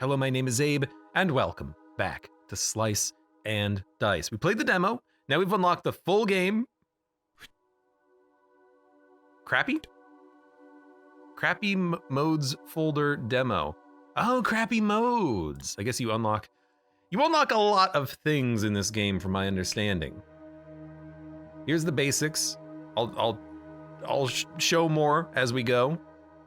Hello, my name is Abe, and welcome back to Slice and Dice. We played the demo, now we've unlocked the full game. Crappy modes folder demo. Oh, crappy modes. I guess you unlock a lot of things in this game from my understanding. Here's the basics. I'll show more as we go.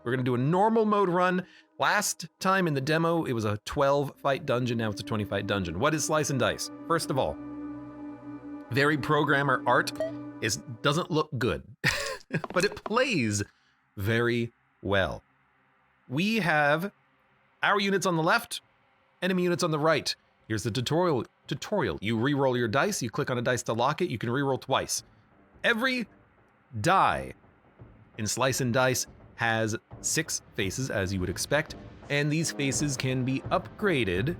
We're gonna do a normal mode run. Last time in the demo, it was a 12 fight dungeon, now it's a 20 fight dungeon. What is Slice and Dice? First of all, very programmer art doesn't look good, but it plays very well. We have our units on the left, enemy units on the right. Here's the tutorial. You re-roll your dice, you click on a dice to lock it, you can re-roll twice. Every die in Slice and Dice has 6 faces, as you would expect, and these faces can be upgraded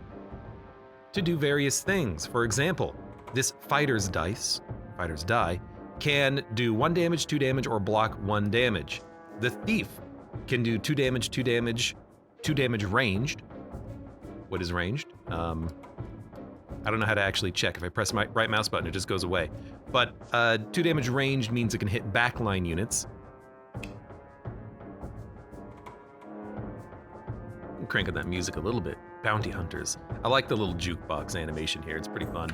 to do various things. For example, this fighter's die, can do 1 damage, 2 damage, or block 1 damage. The thief can do 2 damage, 2 damage, 2 damage ranged. What is ranged? I don't know how to actually check. If I press my right mouse button, it just goes away. But 2 damage ranged means it can hit backline units. Crank on that music a little bit. Bounty hunters. I like the little jukebox animation here. It's pretty fun.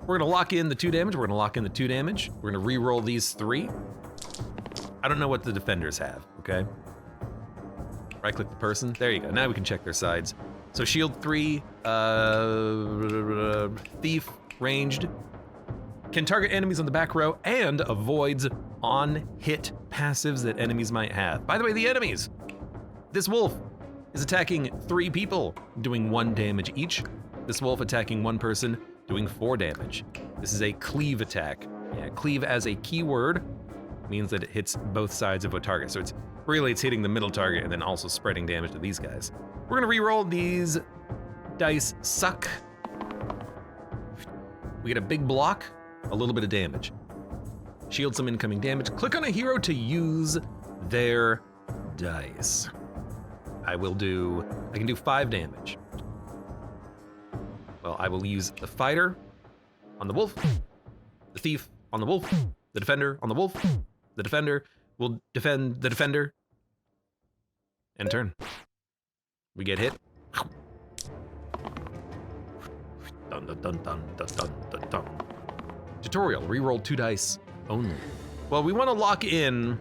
We're gonna lock in the 2 damage. We're gonna re-roll these 3. I don't know what the defenders have, okay? Right click the person. There you go. Now we can check their sides. So shield 3, thief, ranged, can target enemies on the back row and avoids on-hit passives that enemies might have. By the way, the enemies. This wolf is attacking 3 people, doing 1 damage each. This wolf attacking 1 person, doing 4 damage. This is a cleave attack. Yeah, cleave as a keyword means that it hits both sides of a target. So it's hitting the middle target and then also spreading damage to these guys. We're gonna re-roll these dice suck. We get a big block, a little bit of damage. Shield some incoming damage. Click on a hero to use their dice. I can do 5 damage. Well, I will use the fighter on the wolf, the thief on the wolf, the defender on the wolf. The defender will defend the defender. End turn. We get hit. Dun, dun, dun, dun, dun, dun, dun, dun. Tutorial, re-roll 2 dice only. Well, we want to lock in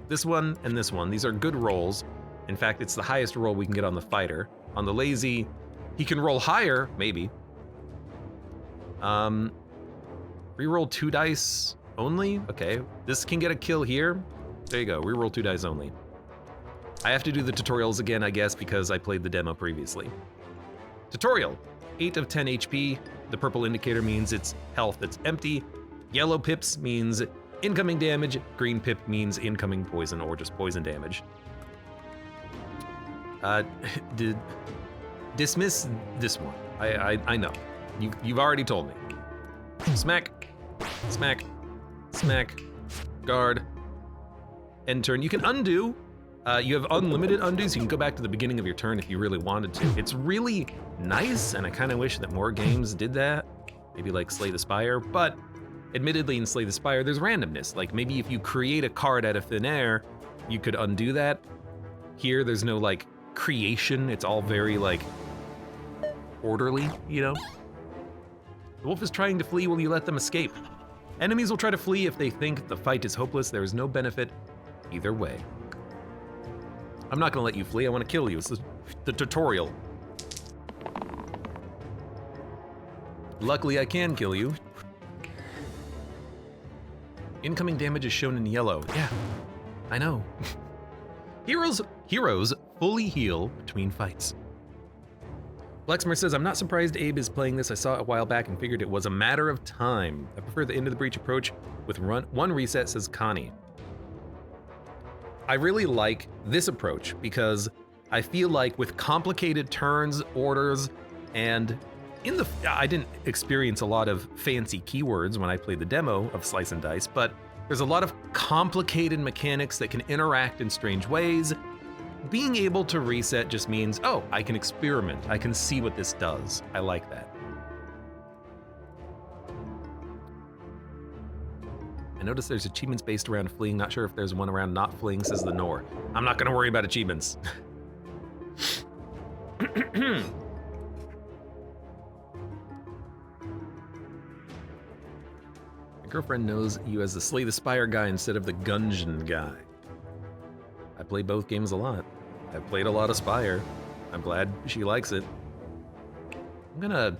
this one and this one. These are good rolls. In fact, it's the highest roll we can get on the fighter. On the lazy, he can roll higher, maybe. Reroll 2 dice only? Okay, this can get a kill here. There you go, reroll 2 dice only. I have to do the tutorials again, I guess, because I played the demo previously. Tutorial, 8 of 10 HP. The purple indicator means it's health that's empty. Yellow pips means incoming damage. Green pip means incoming poison or just poison damage. Dismiss this one. I know. You've already told me. Smack, smack, smack, guard, end turn. You can undo. You have unlimited undos. You can go back to the beginning of your turn if you really wanted to. It's really nice, and I kind of wish that more games did that. Maybe like Slay the Spire, but admittedly in Slay the Spire, there's randomness. Like maybe if you create a card out of thin air, you could undo that. Here, there's no like creation. It's all very like orderly, you know? The wolf is trying to flee. Will you let them escape? Enemies will try to flee if they think the fight is hopeless. There is no benefit either way. I'm not gonna let you flee. I want to kill you. It's the tutorial. Luckily, I can kill you. Incoming damage is shown in yellow. Yeah, I know. Heroes fully heal between fights. Flexmer says, I'm not surprised Abe is playing this. I saw it a while back and figured it was a matter of time. I prefer the Into the Breach approach with one reset, says Connie. I really like this approach because I feel like with complicated turns, orders, and I didn't experience a lot of fancy keywords when I played the demo of Slice and Dice, but there's a lot of complicated mechanics that can interact in strange ways. being able to reset just means, oh, I can experiment. I can see what this does. I like that. I noticed there's achievements based around fleeing. Not sure if there's one around not fleeing, says the Nor. I'm not gonna worry about achievements. My girlfriend knows you as the Slay the Spire guy instead of the Gungeon guy. I play both games a lot. I've played a lot of Spire. I'm glad she likes it. I'm gonna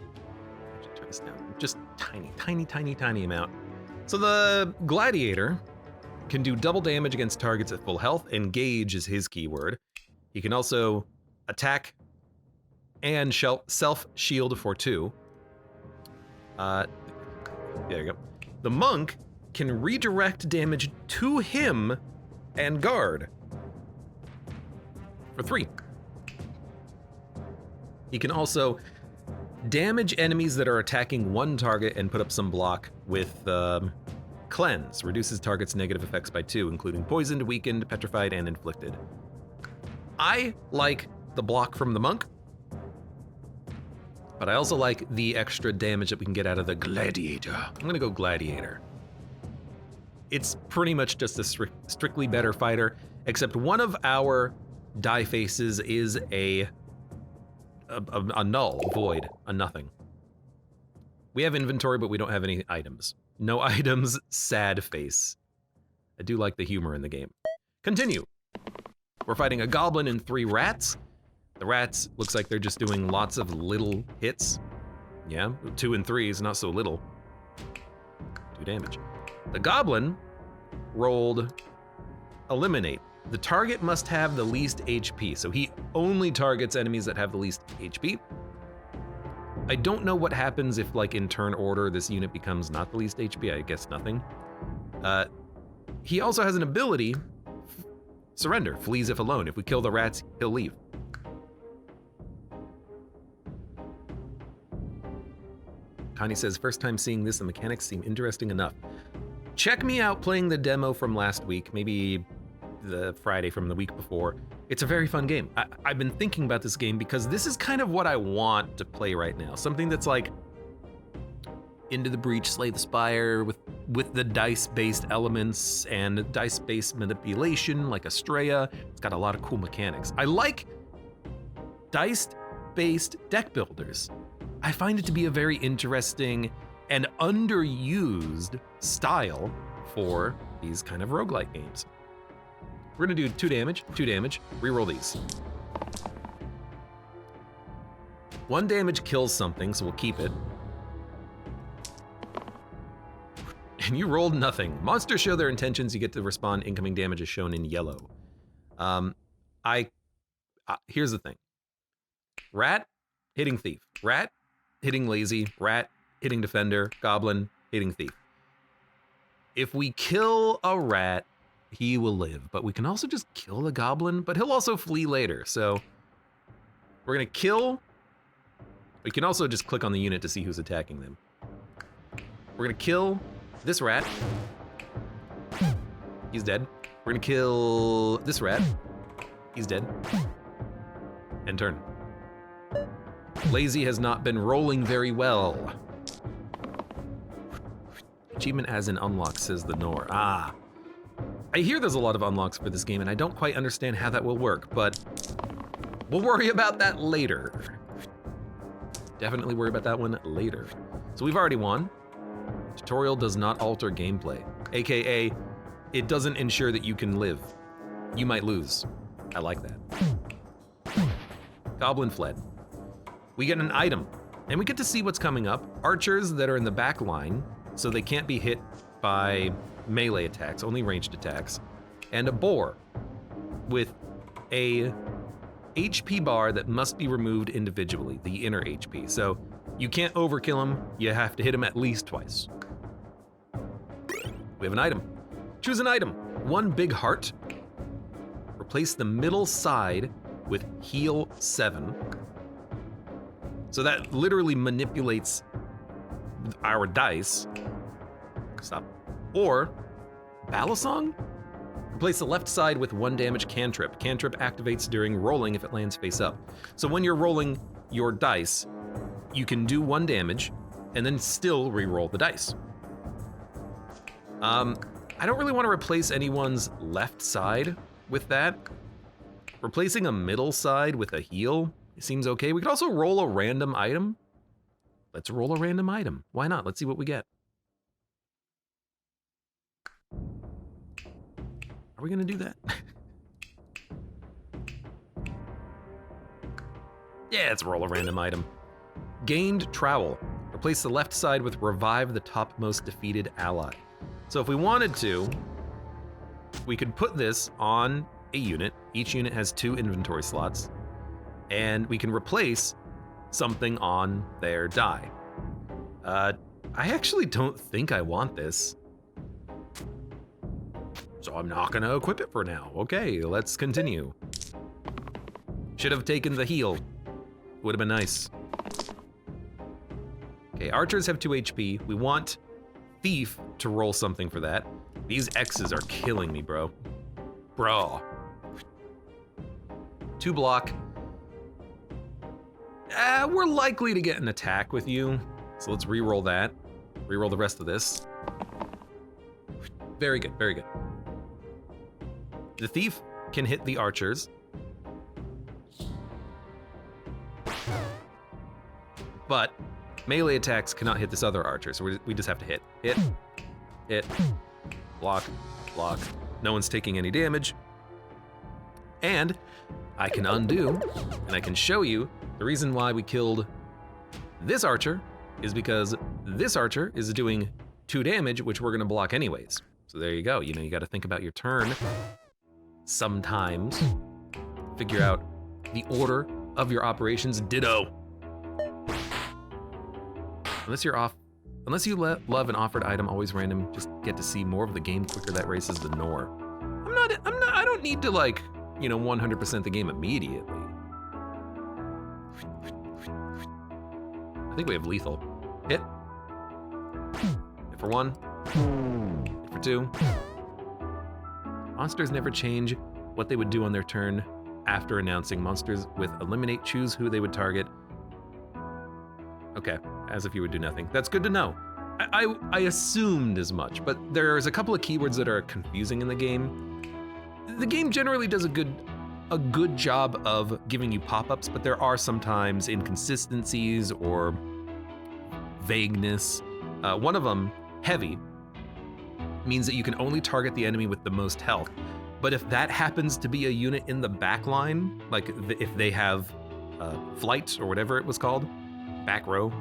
turn this down. Just tiny amount. So the Gladiator can do double damage against targets at full health. Engage is his keyword. He can also attack and self-shield for 2. There you go. The Monk can redirect damage to him and guard for 3. He can also damage enemies that are attacking one target and put up some block with Cleanse. Reduces target's negative effects by 2, including poisoned, weakened, petrified, and inflicted. I like the block from the Monk, but I also like the extra damage that we can get out of the Gladiator. I'm gonna go Gladiator. It's pretty much just a strictly better fighter, except one of our die faces is a null, void, a nothing. We have inventory, but we don't have any items. No items, sad face. I do like the humor in the game. Continue. We're fighting a goblin and 3 rats. The rats looks like they're just doing lots of little hits. Yeah, 2 and 3 is not so little. 2 damage. The goblin rolled eliminate. The target must have the least HP, so he only targets enemies that have the least HP. I don't know what happens if, like, in turn order, this unit becomes not the least HP. I guess nothing. He also has an ability, surrender, flees if alone. If we kill the rats, he'll leave. Connie says, first time seeing this, the mechanics seem interesting enough. Check me out playing the demo from last week, maybe the Friday from the week before. It's a very fun game. I've been thinking about this game because this is kind of what I want to play right now. Something that's like Into the Breach, Slay the Spire with the dice-based elements and dice-based manipulation like Estrella. It's got a lot of cool mechanics. I like dice-based deck builders. I find it to be a very interesting and underused style for these kind of roguelike games. We're gonna do 2 damage, reroll these. 1 damage kills something, so we'll keep it. And you rolled nothing. Monsters show their intentions, you get to respond, incoming damage is shown in yellow. Here's the thing. Rat, hitting thief. Rat, hitting lazy. Rat, hitting defender. Goblin, hitting thief. If we kill a rat, he will live, but we can also just kill the goblin, but he'll also flee later, so we're gonna kill. We can also just click on the unit to see who's attacking them. We're gonna kill this rat. He's dead. We're gonna kill this rat. He's dead. End turn. Lazy has not been rolling very well. Achievement as an unlock, says the Nor. Ah. I hear there's a lot of unlocks for this game, and I don't quite understand how that will work, but we'll worry about that later. Definitely worry about that one later. So we've already won. Tutorial does not alter gameplay, AKA, it doesn't ensure that you can live. You might lose. I like that. Goblin fled. We get an item, and we get to see what's coming up. Archers that are in the back line, so they can't be hit by melee attacks, only ranged attacks, and a boar with a HP bar that must be removed individually, the inner HP. So you can't overkill him, you have to hit him at least twice. We have an item. Choose an item. 1 big heart. Replace the middle side with heal 7. So that literally manipulates our dice. Stop. Or Balisong? Replace the left side with 1 damage cantrip. Cantrip activates during rolling if it lands face up. So when you're rolling your dice, you can do 1 damage and then still re-roll the dice. I don't really want to replace anyone's left side with that. Replacing a middle side with a heal seems okay. We could also roll a random item. Let's roll a random item. Why not? Let's see what we get. Are we gonna do that? Yeah, let's roll a random item. Gained Trowel. Replace the left side with Revive the topmost defeated ally. So if we wanted to, we could put this on a unit. Each unit has 2 inventory slots, and we can replace something on their die. I actually don't think I want this, so I'm not gonna equip it for now. Okay, let's continue. Should have taken the heal. Would have been nice. Okay, archers have 2 HP. We want Thief to roll something for that. These X's are killing me, bro. Bro. 2 block. We're likely to get an attack with you, so let's re-roll that. Re-roll the rest of this. Very good, very good. The Thief can hit the archers. But melee attacks cannot hit this other archer, so we just have to hit. Hit, hit, block, block. No one's taking any damage. And I can undo, and I can show you the reason why we killed this archer is because this archer is doing 2 damage, which we're gonna block anyways. So there you go. You know, you gotta think about your turn sometimes. Figure out the order of your operations. Ditto. Unless you love an offered item, always random, just get to see more of the game quicker. That races the Nor. I don't need to, like, you know, 100% the game immediately. I think we have lethal. Hit. Hit for 1. Hit for 2. Monsters never change what they would do on their turn after announcing. Monsters with eliminate choose who they would target. Okay, as if you would do nothing. That's good to know. I assumed as much, but there's a couple of keywords that are confusing in the game. The game generally does a good job of giving you pop-ups, but there are sometimes inconsistencies or vagueness. One of them, heavy, means that you can only target the enemy with the most health. But if that happens to be a unit in the back line, like if they have flight or whatever it was called, back row,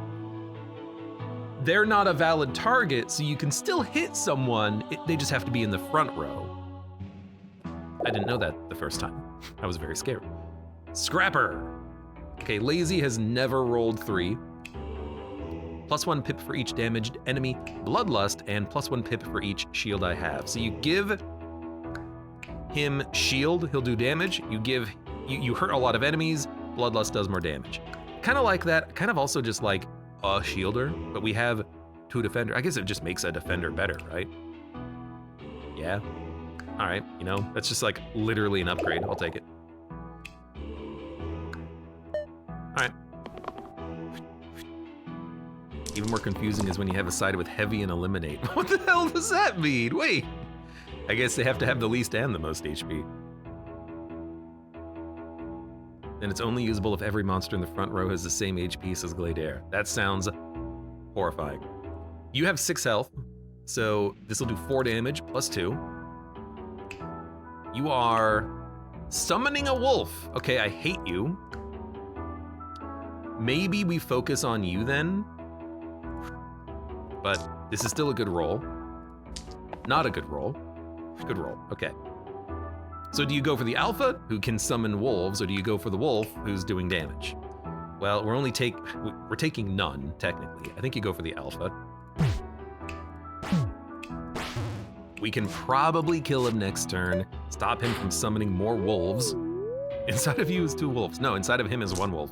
they're not a valid target, so you can still hit someone, they just have to be in the front row. I didn't know that the first time. I was very scared. Scrapper. Okay, Lazy has never rolled 3. +1 pip for each damaged enemy, Bloodlust, and +1 pip for each shield I have. So you give him shield, he'll do damage. You hurt a lot of enemies, Bloodlust does more damage. Kind of like that, kind of also just like a shielder, but we have 2 defender. I guess it just makes a defender better, right? Yeah. All right, you know, that's just like literally an upgrade. I'll take it. All right. Even more confusing is when you have a side with heavy and eliminate. What the hell does that mean? Wait. I guess they have to have the least and the most HP. And it's only usable if every monster in the front row has the same HP as Gladair. That sounds horrifying. You have 6 health, so this will do 4 damage +2. You are summoning a wolf. Okay, I hate you. Maybe we focus on you then, but this is still a good roll. Not a good roll. Good roll, okay. So do you go for the alpha, who can summon wolves, or do you go for the wolf, who's doing damage? Well, we're taking none, technically. I think you go for the alpha. We can probably kill him next turn, stop him from summoning more wolves. Inside of you is 2 wolves. No, inside of him is 1 wolf.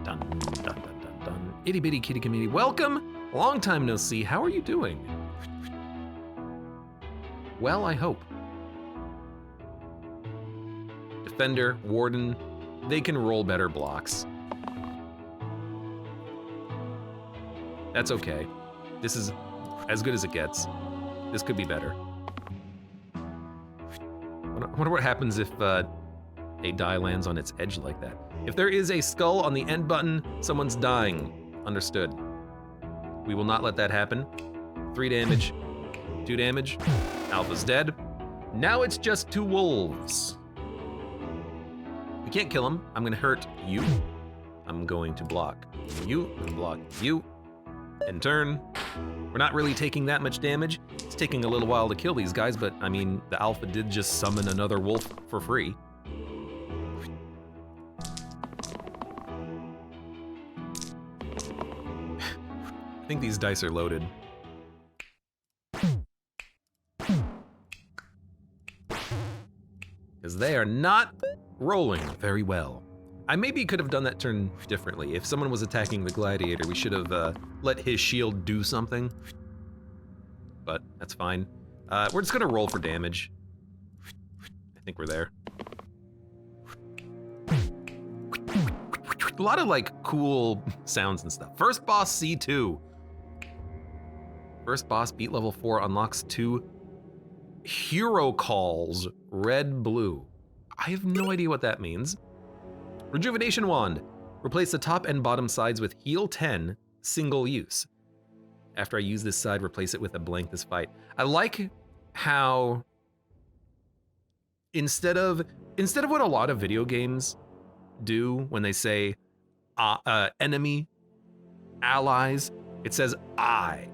Dun, dun, dun, dun, dun. Itty bitty kitty community, welcome. Long time no see, how are you doing? Well, I hope. Defender, Warden, they can roll better blocks. That's okay. This is as good as it gets. This could be better. I wonder what happens if a die lands on its edge like that. If there is a skull on the end button, someone's dying. Understood. We will not let that happen. 3 damage, 2 damage. Alpha's dead. Now it's just 2 wolves. We can't kill him. I'm gonna hurt you. I'm going to block you and block you. In turn, we're not really taking that much damage. It's taking a little while to kill these guys, but I mean, the alpha did just summon another wolf for free. I think these dice are loaded. Because they are not rolling very well. I maybe could have done that turn differently. If someone was attacking the gladiator, we should have let his shield do something. But that's fine. We're just gonna roll for damage. I think we're there. A lot of like cool sounds and stuff. First boss C2. First boss beat level 4 unlocks 2 hero calls, red, blue. I have no idea what that means. Rejuvenation Wand. Replace the top and bottom sides with heal 10, single use. After I use this side, replace it with a blank this fight. I like how instead of what a lot of video games do when they say enemy, allies, it says I.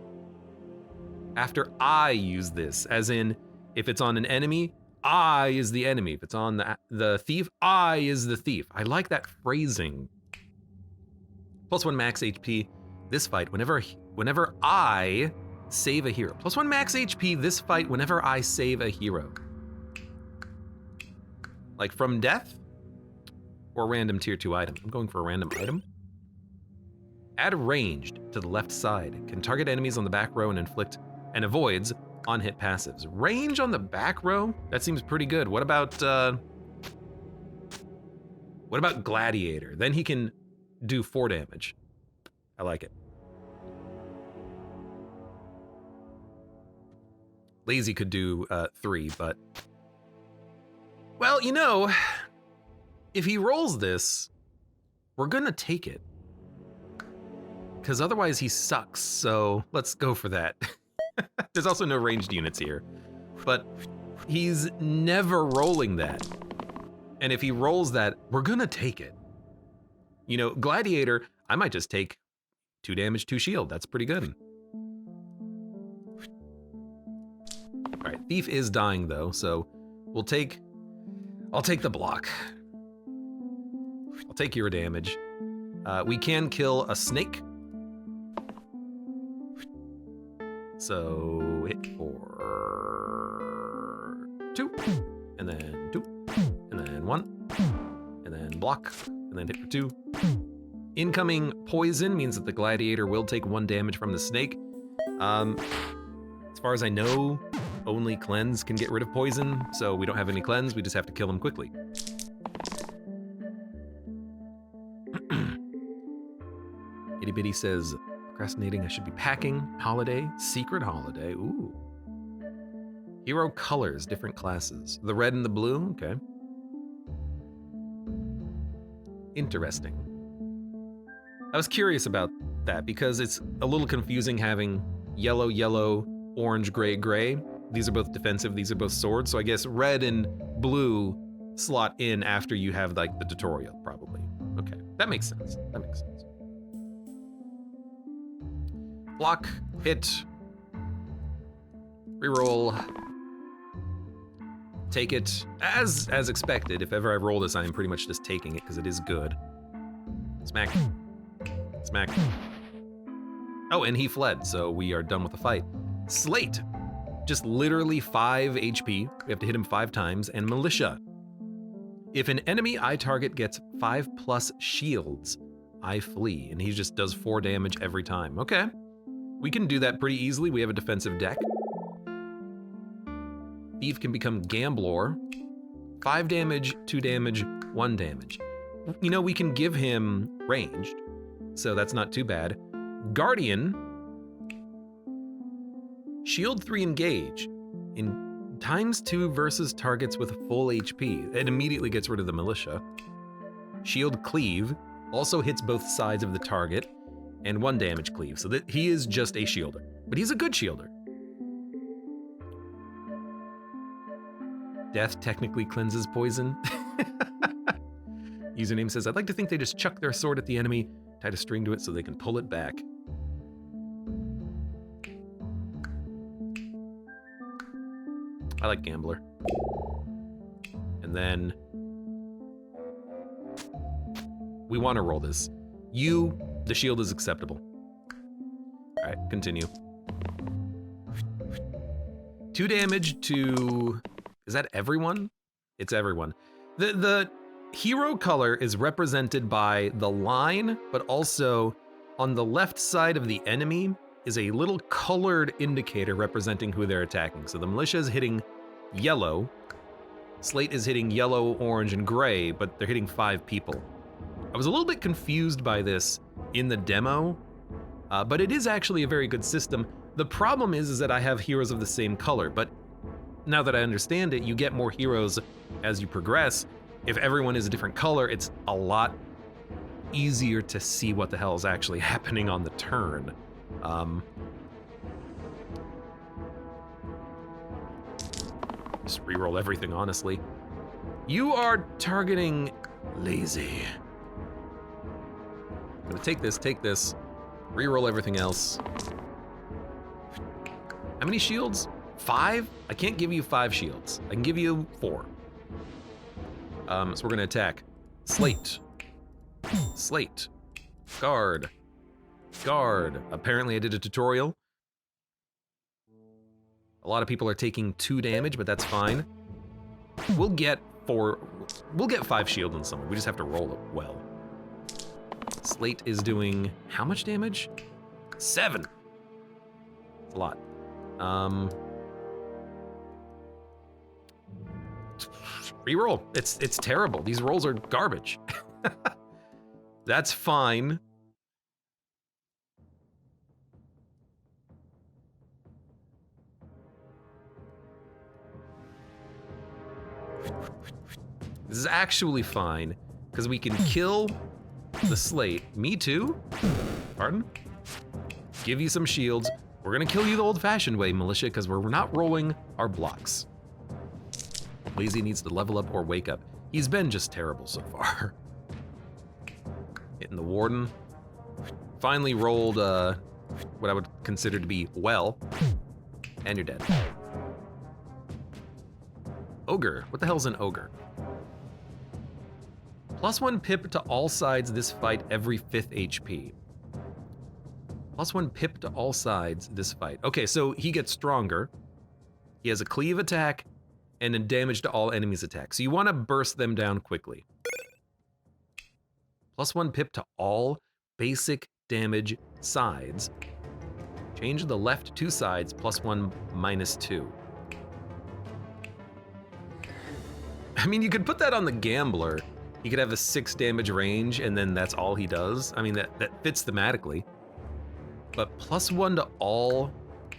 After I use this, as in if it's on an enemy, I is the enemy. If it's on the thief, I is the thief. I like that phrasing. +1 max HP this fight whenever I save a hero. +1 max HP this fight whenever I save a hero. Like from death or random tier 2 item. I'm going for a random item. Add ranged to the left side. Can target enemies on the back row and inflict and avoids on-hit passives. Range on the back row? That seems pretty good. What about Gladiator? Then he can do 4 damage. I like it. Lazy could do 3, but... Well, you know, if he rolls this, we're gonna take it. Because otherwise he sucks, so let's go for that. There's also no ranged units here, but he's never rolling that. And if he rolls that, we're gonna take it. You know, Gladiator, I might just take 2 damage, 2 shield. That's pretty good. All right, Thief is dying though, so I'll take the block. I'll take your damage. We can kill a snake. So hit for 2, and then 2, and then 1, and then block, and then hit for 2. Incoming poison means that the gladiator will take 1 damage from the snake. As far as I know, only cleanse can get rid of poison, so we don't have any cleanse, we just have to kill him quickly. Itty Bitty says, procrastinating, I should be packing. Holiday, secret holiday, ooh. Hero colors, different classes. The red and the blue, okay. Interesting. I was curious about that because it's a little confusing having yellow, yellow, orange, gray, gray. These are both defensive, these are both swords, so I guess red and blue slot in after you have like the tutorial, probably. Okay, that makes sense, that makes sense. Block, hit, reroll, take it as expected. If ever I roll this, I am pretty much just taking it because it is good. Smack, smack. Oh, and he fled, so we are done with the fight. Slate, just literally 5 HP. We have to hit him 5 times, and Militia. If an enemy I target gets 5+ shields, I flee, and he just does 4 damage every time. Okay. We can do that pretty easily. We have a defensive deck. Thief can become Gambler. 5 damage, 2 damage, 1 damage. You know, we can give him ranged, so that's not too bad. Guardian, shield 3 engage. In ×2 versus targets with full HP. It immediately gets rid of the militia. Shield cleave, also hits both sides of the target, and 1 damage cleave, so that he is just a shielder. But he's a good shielder. Death technically cleanses poison. Username says, I'd like to think they just chuck their sword at the enemy, tied a string to it so they can pull it back. I like Gambler. And then we want to roll this. The shield is acceptable. All right, continue. 2 damage to, is that everyone? It's everyone. The hero color is represented by the line, but also on the left side of the enemy is a little colored indicator representing who they're attacking. So the militia is hitting yellow, Slate is hitting yellow, orange, and gray, but they're hitting 5 people. I was a little bit confused by this in the demo, but it is actually a very good system. The problem is that I have heroes of the same color, but now that I understand it, you get more heroes as you progress. If everyone is a different color, it's a lot easier to see what the hell is actually happening on the turn. Just reroll everything, honestly. You are targeting lazy. I'm gonna take this, reroll everything else. How many shields? 5? I can't give you 5 shields. I can give you 4. So we're gonna attack. Slate. Slate. Guard. Guard. Apparently I did a tutorial. A lot of people are taking 2 damage, but that's fine. We'll get 5 shield on someone. We just have to roll it well. Slate is doing how much damage? 7. That's a lot. Reroll. It's terrible. These rolls are garbage. That's fine. This is actually fine, because we can kill the Slate. Me too? Pardon? Give you some shields. We're gonna kill you the old-fashioned way, militia, because we're not rolling our blocks. Lazy needs to level up or wake up. He's been just terrible so far. Hitting the warden. Finally rolled what I would consider to be well. And you're dead. Ogre. What the hell's an ogre? +1 pip to all sides this fight every 5th HP. +1 pip to all sides this fight. Okay, so he gets stronger. He has a cleave attack and a damage to all enemies' attacks. So you want to burst them down quickly. +1 pip to all basic damage sides. Change the left 2 sides, +1 -2. I mean, you could put that on the Gambler. He could have a 6 damage range, and then that's all he does. I mean, that fits thematically. But +1 to all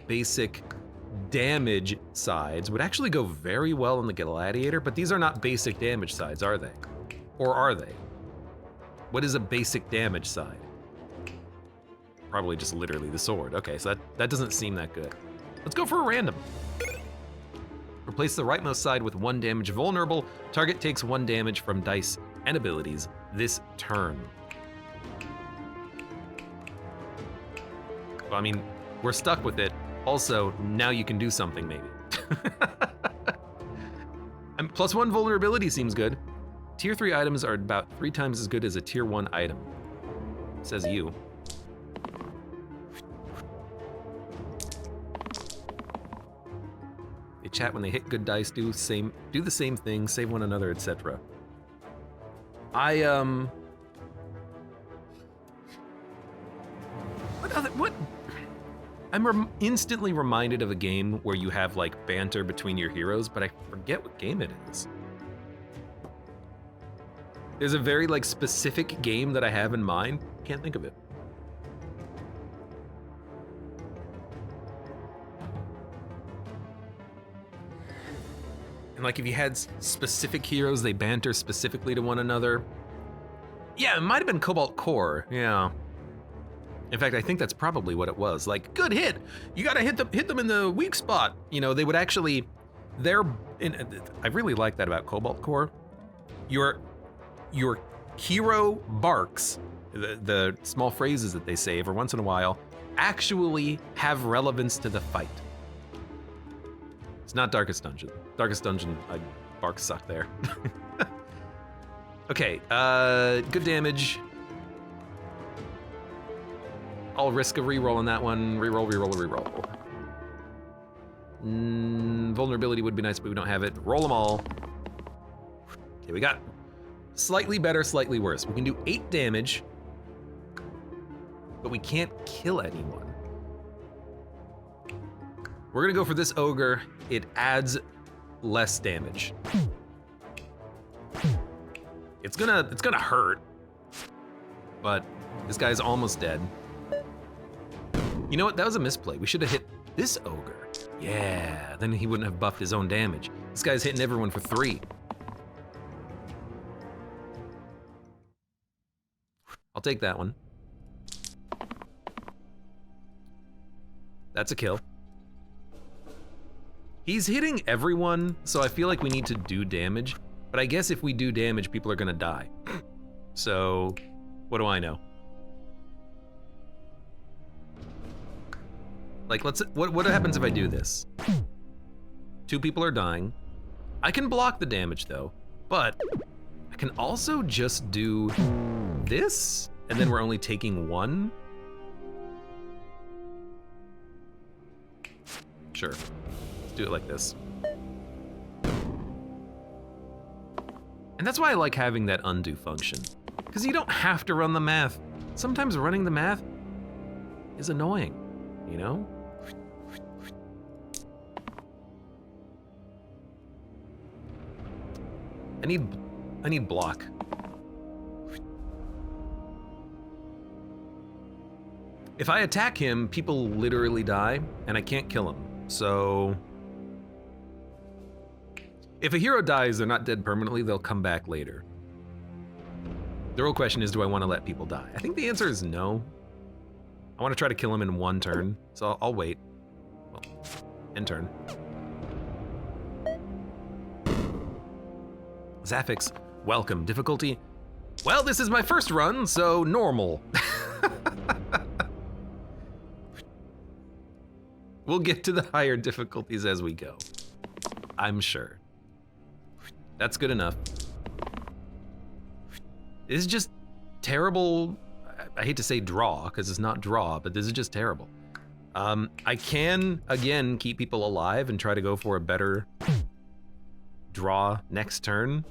basic damage sides would actually go very well on the Gladiator, but these are not basic damage sides, are they? Or are they? What is a basic damage side? Probably just literally the sword. Okay, so that doesn't seem that good. Let's go for a random. Replace the rightmost side with 1 damage vulnerable. Target takes 1 damage from dice and abilities this turn. Well, I mean, we're stuck with it. Also, now you can do something, maybe. And +1 vulnerability seems good. Tier 3 items are about 3 times as good as a Tier 1 item. Says you. They chat when they hit good dice, do the same thing, save one another, etc. What? I'm instantly reminded of a game where you have like banter between your heroes, but I forget what game it is. There's a very like specific game that I have in mind. Can't think of it. And like if you had specific heroes, they banter specifically to one another. Yeah, it might have been Cobalt Core, yeah. In fact, I think that's probably what it was. Like, good hit. You gotta hit them in the weak spot. You know, they would actually, I really like that about Cobalt Core. Your hero barks, the small phrases that they say every once in a while, actually have relevance to the fight. It's not Darkest Dungeon. Darkest Dungeon, barks suck there. Okay, good damage. I'll risk a reroll on that one. Reroll. Vulnerability would be nice, but we don't have it. Roll them all. Okay, we got slightly better, slightly worse. We can do 8 damage, but we can't kill anyone. We're gonna go for this ogre. It adds less damage. It's gonna hurt, but this guy's almost dead. You know what? That was a misplay. We should have hit this ogre. Yeah, then he wouldn't have buffed his own damage. This guy's hitting everyone for 3. I'll take that one. That's a kill. He's hitting everyone, so I feel like we need to do damage. But I guess if we do damage, people are gonna die. So, what do I know? Like, what happens if I do this? 2 people are dying. I can block the damage though, but I can also just do this, and then we're only taking 1. Sure, let's do it like this. And that's why I like having that undo function, because you don't have to run the math. Sometimes running the math is annoying, you know? I need block. If I attack him, people literally die, and I can't kill him. So if a hero dies, they're not dead permanently, they'll come back later. The real question is, do I want to let people die? I think the answer is no. I want to try to kill him in 1 turn, so I'll wait. Well, end turn. Zaphix, welcome. Difficulty? Well, this is my first run, so normal. We'll get to the higher difficulties as we go, I'm sure. That's good enough. This is just terrible. I hate to say draw, because it's not draw, but this is just terrible. I can, again, keep people alive and try to go for a better draw next turn.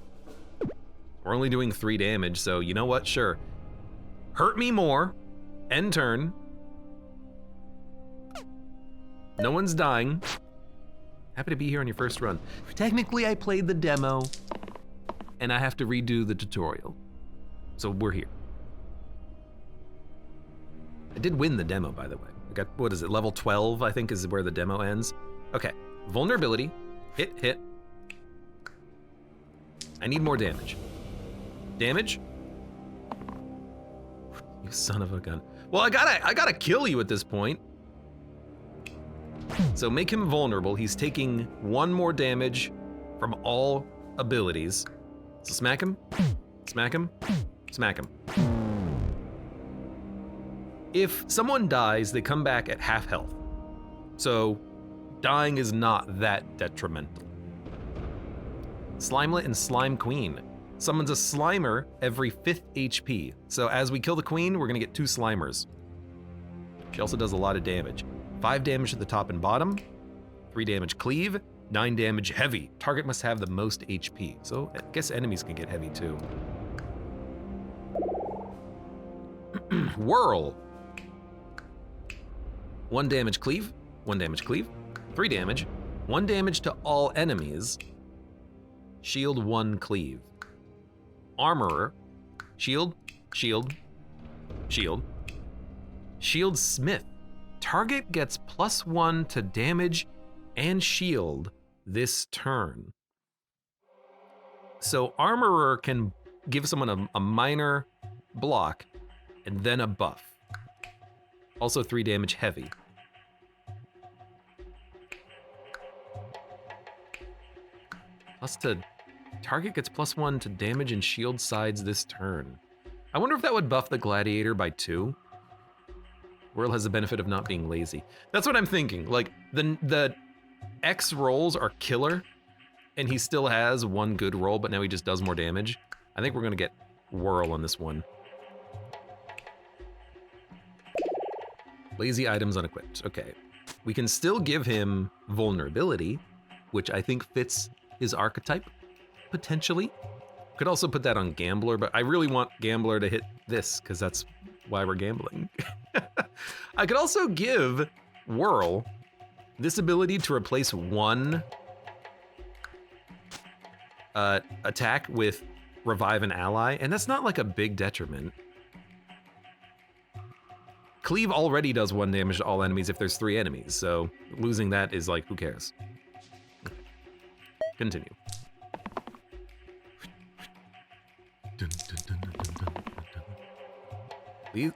We're only doing 3 damage, so you know what? Sure. Hurt me more. End turn. No one's dying. Happy to be here on your first run. Technically, I played the demo, and I have to redo the tutorial. So we're here. I did win the demo, by the way. I got, what is it, level 12, I think is where the demo ends. Okay, vulnerability, hit. I need more damage. Damage? You son of a gun. Well, I gotta kill you at this point. So make him vulnerable. He's taking 1 more damage from all abilities. So smack him, smack him, smack him. If someone dies, they come back at half health. So dying is not that detrimental. Slimelet and Slime Queen. Summons a Slimer every 5th HP. So as we kill the Queen, we're gonna get 2 Slimers. She also does a lot of damage. 5 damage to the top and bottom, 3 damage cleave, 9 damage heavy. Target must have the most HP. So I guess enemies can get heavy too. Whirl. 1 damage cleave, 1 damage cleave, 3 damage, 1 damage to all enemies, shield 1 cleave. Armorer, shield, shield, shield. Shield Smith, target gets +1 to damage and shield this turn. So Armorer can give someone a minor block and then a buff. Also 3 damage heavy. Target gets +1 to damage and shield sides this turn. I wonder if that would buff the Gladiator by 2. Whirl has the benefit of not being lazy. That's what I'm thinking. Like, the X rolls are killer, and he still has 1 good roll, but now he just does more damage. I think we're gonna get Whirl on this one. Lazy items unequipped. Okay. We can still give him vulnerability, which I think fits his archetype, potentially. Could also put that on Gambler, but I really want Gambler to hit this, because that's why we're gambling. I could also give Whirl this ability to replace 1 attack with Revive an Ally, and that's not like a big detriment. Cleave already does 1 damage to all enemies if there's 3 enemies, so losing that is like, who cares? Continue.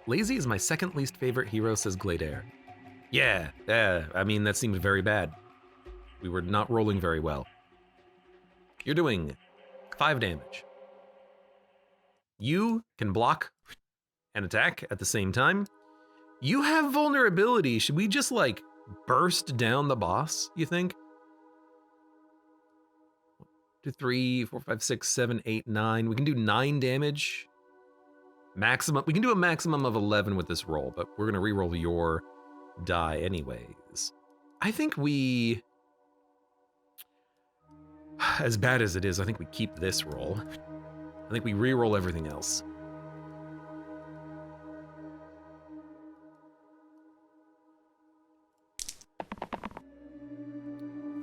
Lazy is my 2nd least favorite hero, says Gladair. Yeah, I mean, that seems very bad. We were not rolling very well. You're doing 5 damage. You can block and attack at the same time. You have vulnerability. Should we just, like, burst down the boss, you think? 1, 2, 3, 4, 5, 6, 7, 8, 9. We can do 9 damage. Maximum. We can do a maximum of 11 with this roll, but we're gonna re-roll your die anyways. I think we, as bad as it is, I think we keep this roll. I think we re-roll everything else.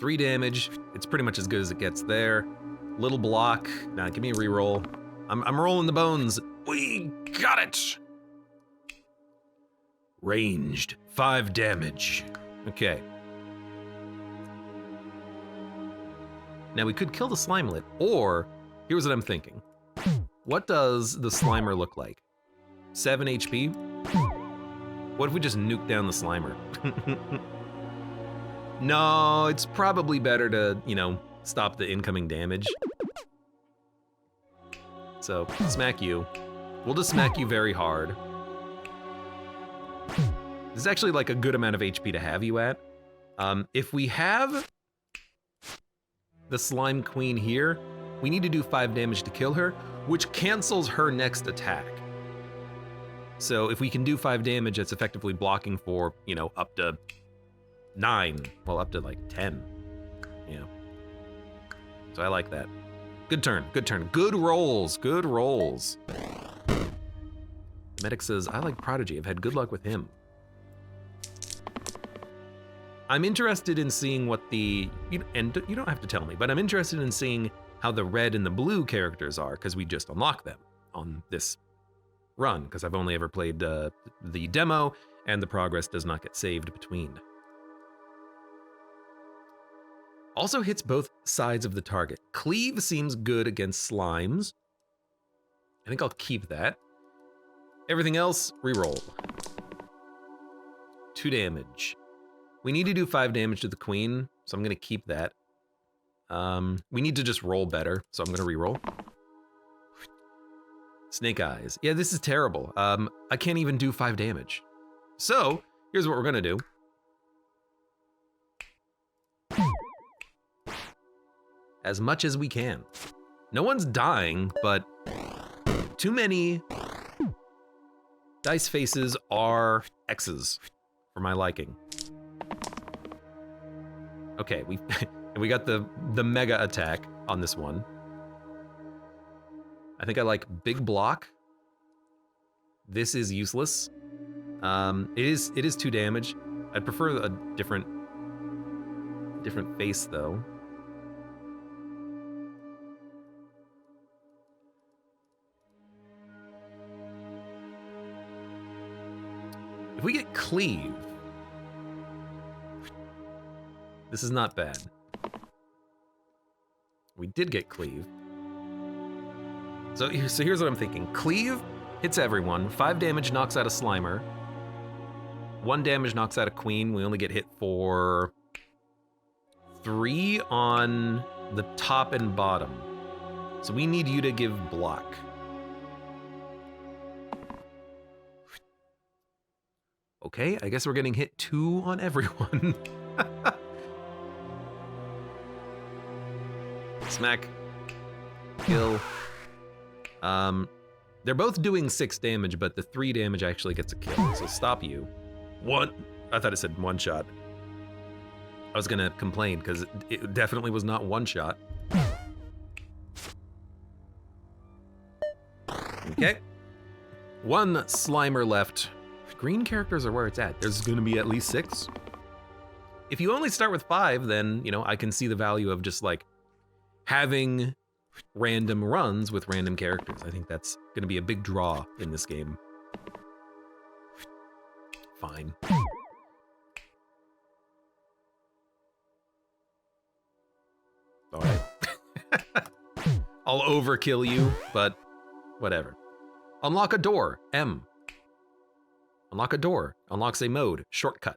Three damage. It's pretty much as good as it gets there. Little block. Now give me a re-roll. I'm rolling the bones. We got it. Ranged. 5 damage. Okay. Now we could kill the Slimelet, or here's what I'm thinking. What does the Slimer look like? 7 HP? What if we just nuke down the Slimer? No, it's probably better to, you know, stop the incoming damage. So, smack you. We'll just smack you very hard. This is actually like a good amount of HP to have you at. If we have the Slime Queen here, we need to do 5 damage to kill her, which cancels her next attack. So if we can do 5 damage, that's effectively blocking for, you know, up to 9. Well, up to like 10. Yeah. So I like that. Good turn, good turn. Good rolls, good rolls. Medic says, I like Prodigy. I've had good luck with him. I'm interested in seeing what and you don't have to tell me, but I'm interested in seeing how the red and the blue characters are, because we just unlocked them on this run, because I've only ever played the demo, and the progress does not get saved between. Also hits both sides of the target. Cleave seems good against slimes. I think I'll keep that. Everything else, reroll. 2 damage. We need to do 5 damage to the queen, so I'm gonna keep that. We need to just roll better, so I'm gonna reroll. Snake Eyes. Yeah, this is terrible. I can't even do 5 damage. So, here's what we're gonna do. As much as we can. No one's dying, but too many dice faces are X's for my liking. Okay, we got the mega attack on this one. I think I like big block. This is useless. It is 2 damage. I'd prefer a different face, though. If we get Cleave, this is not bad. We did get Cleave. So here's what I'm thinking. Cleave hits everyone. 5 damage knocks out a Slimer. 1 damage knocks out a Queen. We only get hit for 3 on the top and bottom. So we need you to give block. Okay, I guess we're getting hit 2 on everyone. Smack. Kill. They're both doing 6 damage, but the 3 damage actually gets a kill, so stop you. I thought it said 1 shot. I was gonna complain, because it definitely was not 1 shot. Okay. 1 Slimer left. Green characters are where it's at. There's gonna be at least 6. If you only start with 5, then, you know, I can see the value of just, like, having random runs with random characters. I think that's gonna be a big draw in this game. Fine. All right. I'll overkill you, but whatever. Unlock a door, M. Unlock a door, unlocks a mode, shortcut.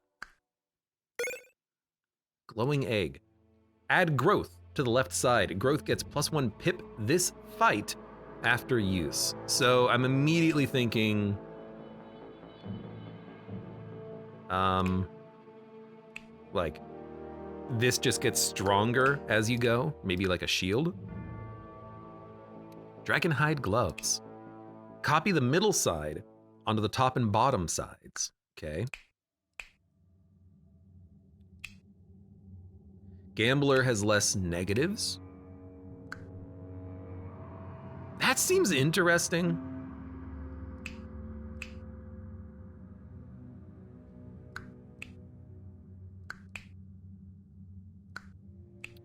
Glowing egg. Add growth to the left side. Growth gets +1 pip this fight after use. So I'm immediately thinking, like, this just gets stronger as you go, maybe like a shield. Dragonhide gloves. Copy the middle side onto the top and bottom sides, okay? Gambler has less negatives. That seems interesting.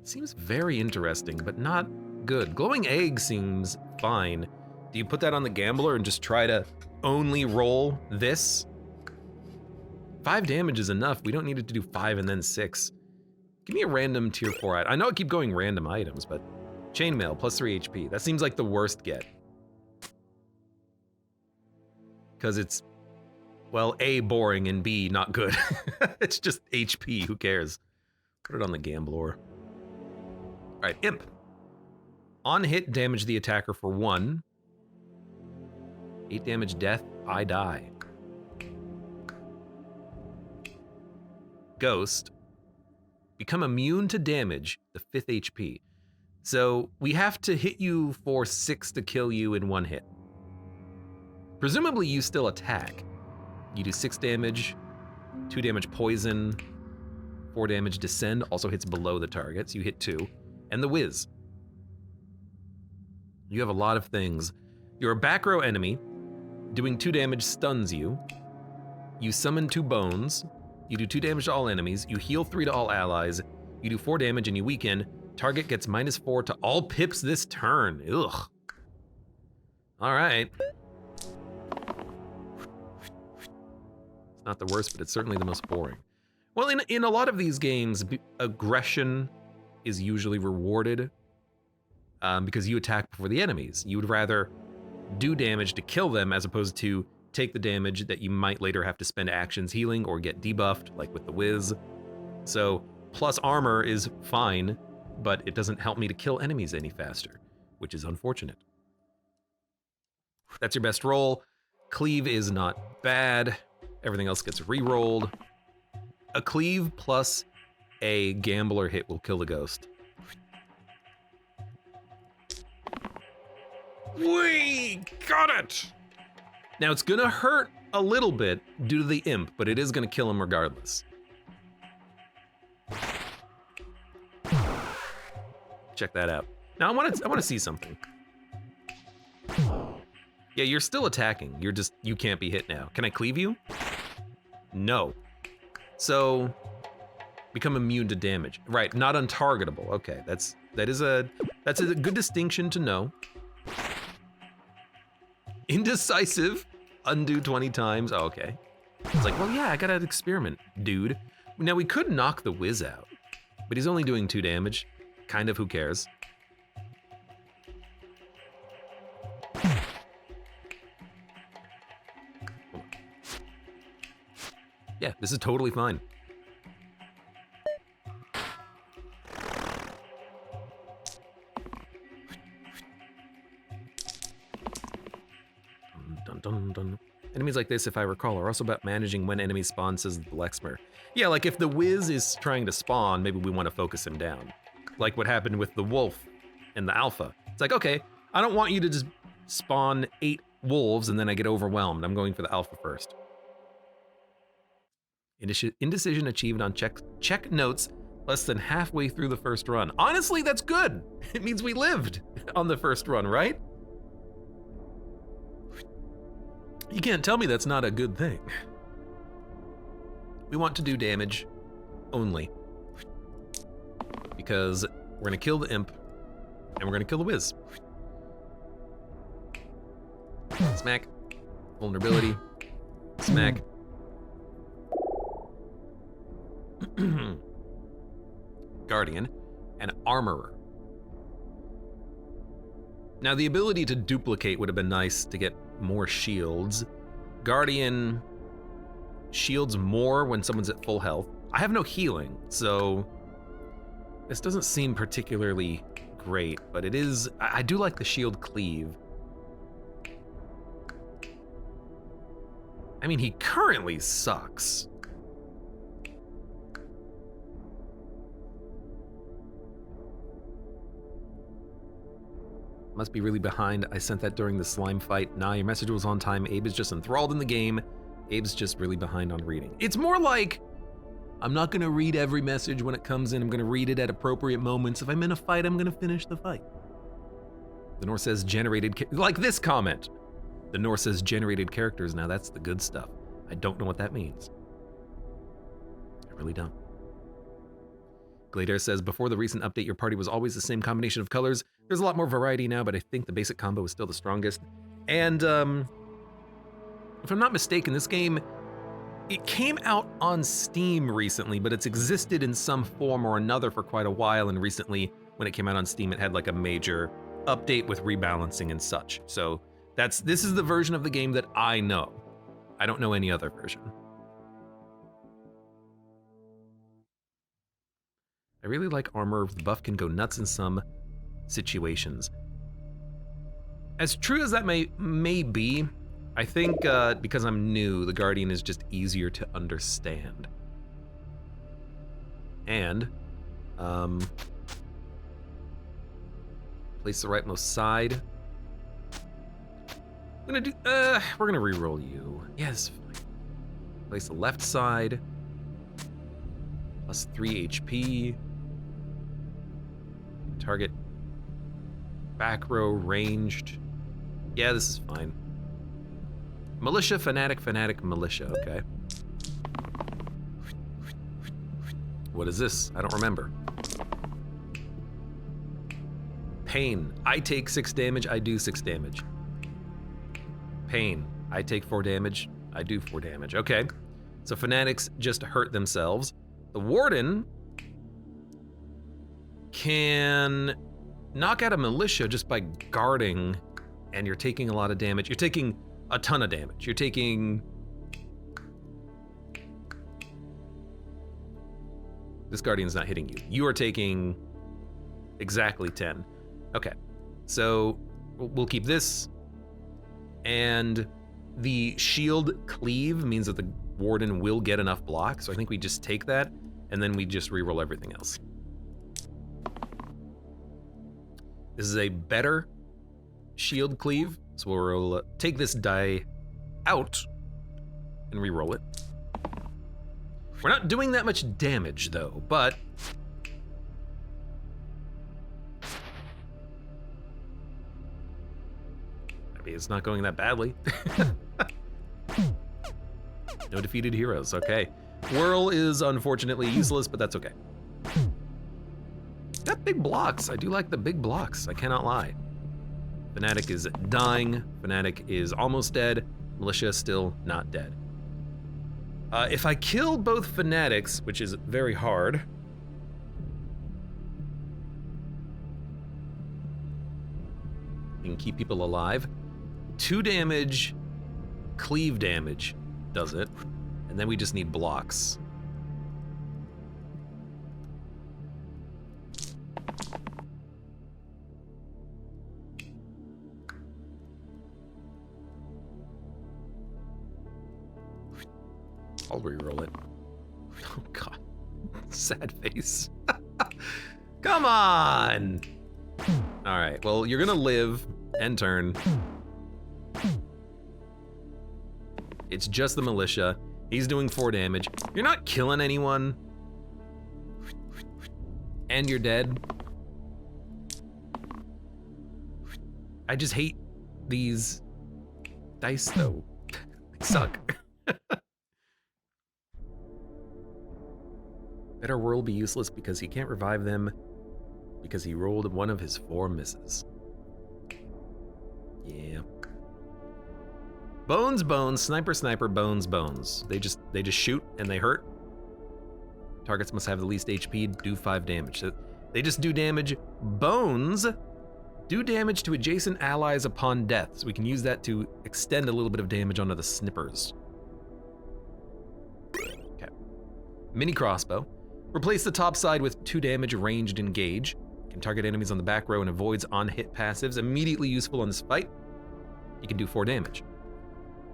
Seems very interesting, but not good. Glowing egg seems fine. Do you put that on the gambler and just try to only roll this? 5 damage is enough. We don't need it to do 5 and then 6. Give me a random tier 4 item. I know I keep going random items, but chainmail, +3 HP. That seems like the worst get. Because it's, well, A, boring, and B, not good. It's just HP, who cares? Put it on the gambler. All right, Imp. On hit, damage the attacker for 1. 8 damage death, I die. Ghost. Become immune to damage, the 5th HP. So we have to hit you for 6 to kill you in 1 hit. Presumably you still attack. You do 6 damage, 2 damage poison, 4 damage descend, also hits below the target, so you hit 2. And the whiz. You have a lot of things. Your back row enemy, doing 2 damage, stuns you. You summon 2 bones. You do 2 damage to all enemies. You heal 3 to all allies. You do 4 damage and you weaken. Target gets -4 to all pips this turn. Ugh. All right. It's not the worst, but it's certainly the most boring. Well, in a lot of these games, aggression is usually rewarded because you attack before the enemies. You would rather do damage to kill them as opposed to take the damage that you might later have to spend actions healing or get debuffed, like with the whiz. So plus armor is fine, but it doesn't help me to kill enemies any faster, which is unfortunate. That's your best roll. Cleave is not bad. Everything else gets re-rolled. A cleave plus a gambler hit will kill the ghost. We got it! Now it's gonna hurt a little bit due to the imp, but it is gonna kill him regardless. Check that out. Now I wanna see something. Yeah, you're still attacking. You can't be hit now. Can I cleave you? No. So, become immune to damage. Right, not untargetable. Okay, that's a good distinction to know. Indecisive, undo 20 times. Oh, okay. It's like, well, yeah, I gotta experiment, dude. Now we could knock the whiz out, but he's only doing 2 damage. Kind of, who cares? Yeah, this is totally fine. Dun, dun, dun. Enemies like this, if I recall, are also about managing when enemies spawn, says Blexmer. Yeah, like if the Wiz is trying to spawn, maybe we want to focus him down. Like what happened with the Wolf and the Alpha. It's like, okay, I don't want you to just spawn 8 wolves and then I get overwhelmed. I'm going for the Alpha first. Indecision achieved on check notes less than halfway through the first run. Honestly, that's good. It means we lived on the first run, right? You can't tell me that's not a good thing. We want to do damage only. Because we're gonna kill the imp, and we're gonna kill the whiz. Smack. Vulnerability. Smack. Guardian and Armorer. Now the ability to duplicate would have been nice to get more shields. Guardian shields more when someone's at full health. I have no healing, so this doesn't seem particularly great, but it is, I do like the shield cleave. I mean, he currently sucks. Must be really behind. I sent that during the slime fight. Nah, your message was on time. Abe is just enthralled in the game. Abe's just really behind on reading. It's more like, I'm not gonna read every message when it comes in. I'm gonna read it at appropriate moments. If I'm in a fight, I'm gonna finish the fight. The North says generated, like this comment. The North says generated characters. Now that's the good stuff. I don't know what that means. I really don't. Glader says, before the recent update, your party was always the same combination of colors. There's a lot more variety now, but I think the basic combo is still the strongest. And if I'm not mistaken, this game, it came out on Steam recently, but it's existed in some form or another for quite a while. And recently, when it came out on Steam, it had like a major update with rebalancing and such. So this is the version of the game that I know. I don't know any other version. I really like Armor. The buff can go nuts in some situations. As true as that may be, I think because I'm new, the Guardian is just easier to understand. And place the rightmost side. We're gonna reroll you. Yes. Place the left side. Plus 3 HP. Target back row ranged. Yeah, this is fine. Militia, fanatic, militia, okay. What is this? I don't remember. Pain. I take 6 damage, I do 6 damage. Pain. I take 4 damage, I do 4 damage. Okay. So fanatics just hurt themselves. The Warden can knock out a militia just by guarding, and you're taking a lot of damage. You're taking a ton of damage. You're taking... This Guardian's not hitting you. You are taking exactly 10. Okay, so we'll keep this. And the shield cleave means that the Warden will get enough block, so I think we just take that, and then we just reroll everything else. This is a better shield cleave, so we'll take this die out and reroll it. We're not doing that much damage though, but I mean, it's not going that badly. No defeated heroes, okay. Whirl is unfortunately useless, but that's okay. Got big blocks. I do like the big blocks, I cannot lie. Fanatic is dying. Fanatic is almost dead. Militia still not dead. If I kill both Fanatics, which is very hard, you can keep people alive. 2 damage, cleave damage does it, and then we just need blocks. I'll reroll it. Oh god, sad face. Come on! Alright, well, you're gonna live, end turn. It's just the militia. He's doing 4 damage. You're not killing anyone. And you're dead. I just hate these dice, though. They suck. Better Whirl be useless because he can't revive them because he rolled one of his 4 misses. Yeah. Bones, bones, sniper, sniper, bones, bones. They just shoot and they hurt. Targets must have the least HP, do 5 damage. So they just do damage. Bones do damage to adjacent allies upon death. So we can use that to extend a little bit of damage onto the snippers. Okay. Mini crossbow. Replace the top side with 2 damage, ranged engage. Can target enemies on the back row and avoids on-hit passives. Immediately useful in this fight. You can do 4 damage.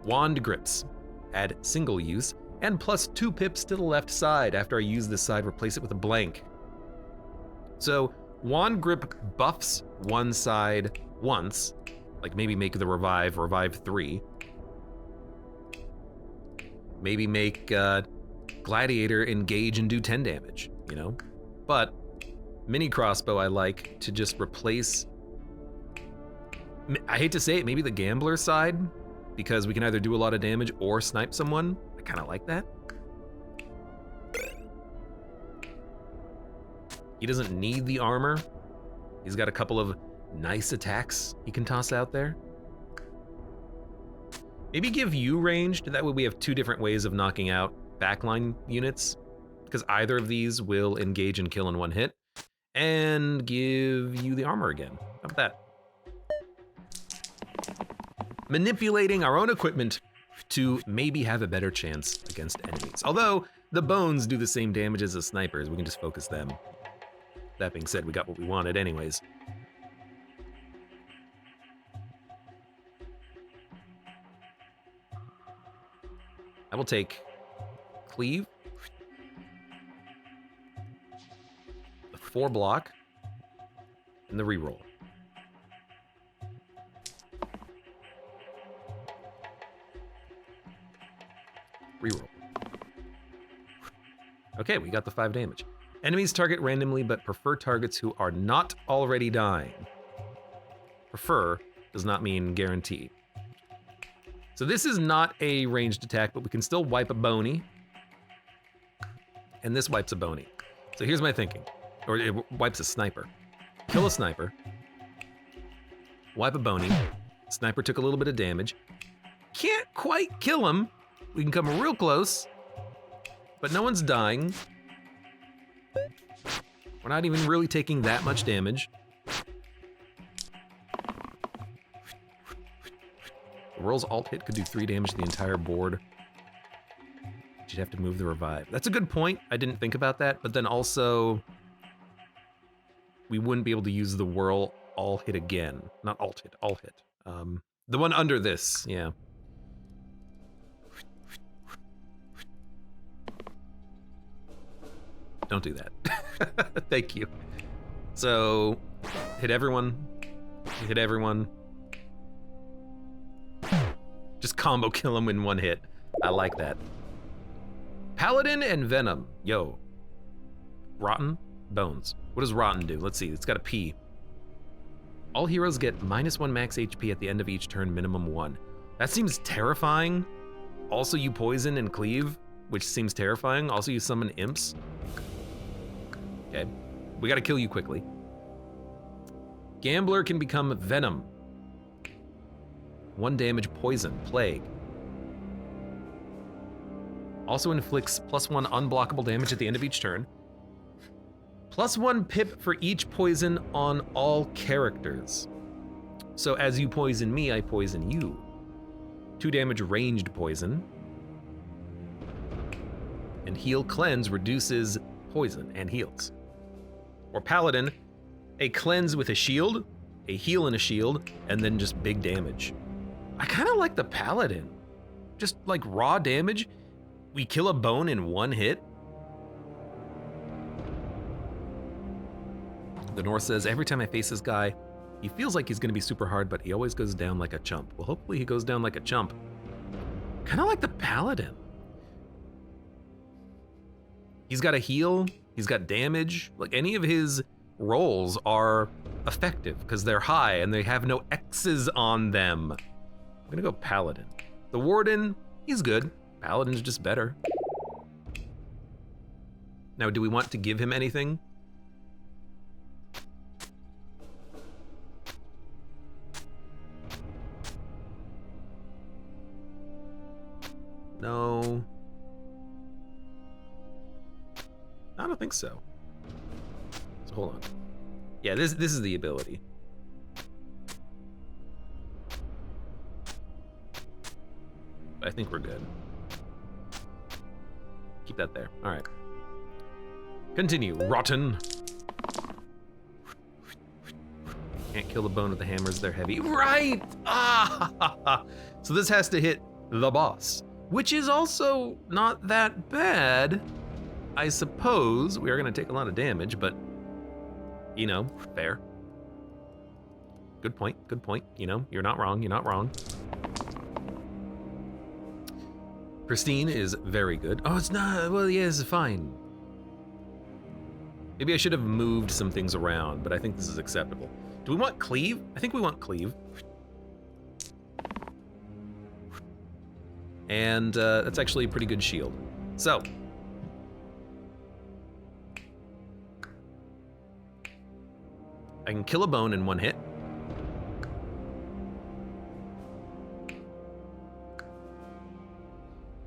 Wand grips. Add single use, and plus 2 pips to the left side. After I use this side, replace it with a blank. So, wand grip buffs one side once, like maybe make the revive 3. Maybe make Gladiator engage and do 10 damage, you know? But mini crossbow I like to just replace, I hate to say it, maybe the gambler side, because we can either do a lot of damage or snipe someone. I kind of like that. He doesn't need the armor. He's got a couple of nice attacks he can toss out there. Maybe give you ranged, that way we have 2 different ways of knocking out backline units, because either of these will engage and kill in 1 hit, and give you the armor again. How about that? Manipulating our own equipment to maybe have a better chance against enemies. Although the bones do the same damage as the snipers, we can just focus them. That being said, we got what we wanted anyways. I will take cleave, the 4 block, and the reroll. Reroll. Okay, we got the 5 damage. Enemies target randomly, but prefer targets who are not already dying. Prefer does not mean guarantee. So this is not a ranged attack, but we can still wipe a bony. And this wipes a bony. So here's my thinking. Or it wipes a sniper. Kill a sniper. Wipe a bony. Sniper took a little bit of damage. Can't quite kill him. We can come real close. But no one's dying. We're not even really taking that much damage. The Whirl's alt hit could do 3 damage to the entire board. You'd have to move the revive. That's a good point. I didn't think about that, but then also we wouldn't be able to use the Whirl all hit again. Not alt hit, all hit. The one under this, yeah. Don't do that. Thank you. So, hit everyone. Hit everyone. Just combo kill them in 1 hit. I like that. Paladin and Venom. Yo. Rotten? Bones. What does Rotten do? Let's see. It's got a P. All heroes get -1 max HP at the end of each turn, minimum 1. That seems terrifying. Also, you poison and cleave. which seems terrifying. Also, you summon imps. Okay, we gotta kill you quickly. Gambler can become venom. 1 damage poison, plague. Also inflicts +1 unblockable damage at the end of each turn. +1 pip for each poison on all characters. So as you poison me, I poison you. 2 damage ranged poison. And heal cleanse reduces poison and heals. Or paladin, a cleanse with a shield, a heal and a shield, and then just big damage. I kind of like the paladin. Just like raw damage. We kill a bone in 1 hit. The North says, every time I face this guy, he feels like he's gonna be super hard, but he always goes down like a chump. Well, hopefully he goes down like a chump. Kind of like the paladin. He's got a heal, he's got damage. Like any of his rolls are effective because they're high and they have no X's on them. I'm gonna go paladin. The warden, he's good. Paladin's just better. Now, do we want to give him anything? No. I don't think so. So hold on. Yeah, this is the ability. I think we're good. Keep that there. All right. Continue. Rotten. Can't kill the bone with the hammers. They're heavy. Right! Ah! So this has to hit the boss, which is also not that bad. I suppose we are going to take a lot of damage, but, you know, fair. Good point. Good point. You know, you're not wrong. You're not wrong. Pristine is very good. Oh, it's not. Well, yeah, it's fine. Maybe I should have moved some things around, but I think this is acceptable. Do we want cleave? I think we want cleave. And that's actually a pretty good shield. So. I can kill a bone in 1 hit.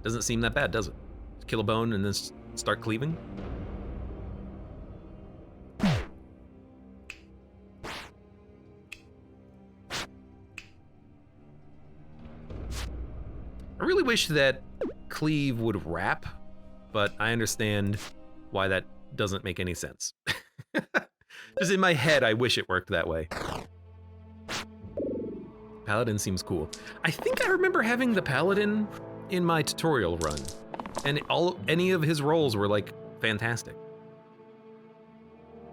Doesn't seem that bad, does it? Kill a bone and then start cleaving. I really wish that cleave would wrap, but I understand why that doesn't make any sense. Just in my head, I wish it worked that way. Paladin seems cool. I think I remember having the Paladin in my tutorial run, and any of his rolls were like fantastic.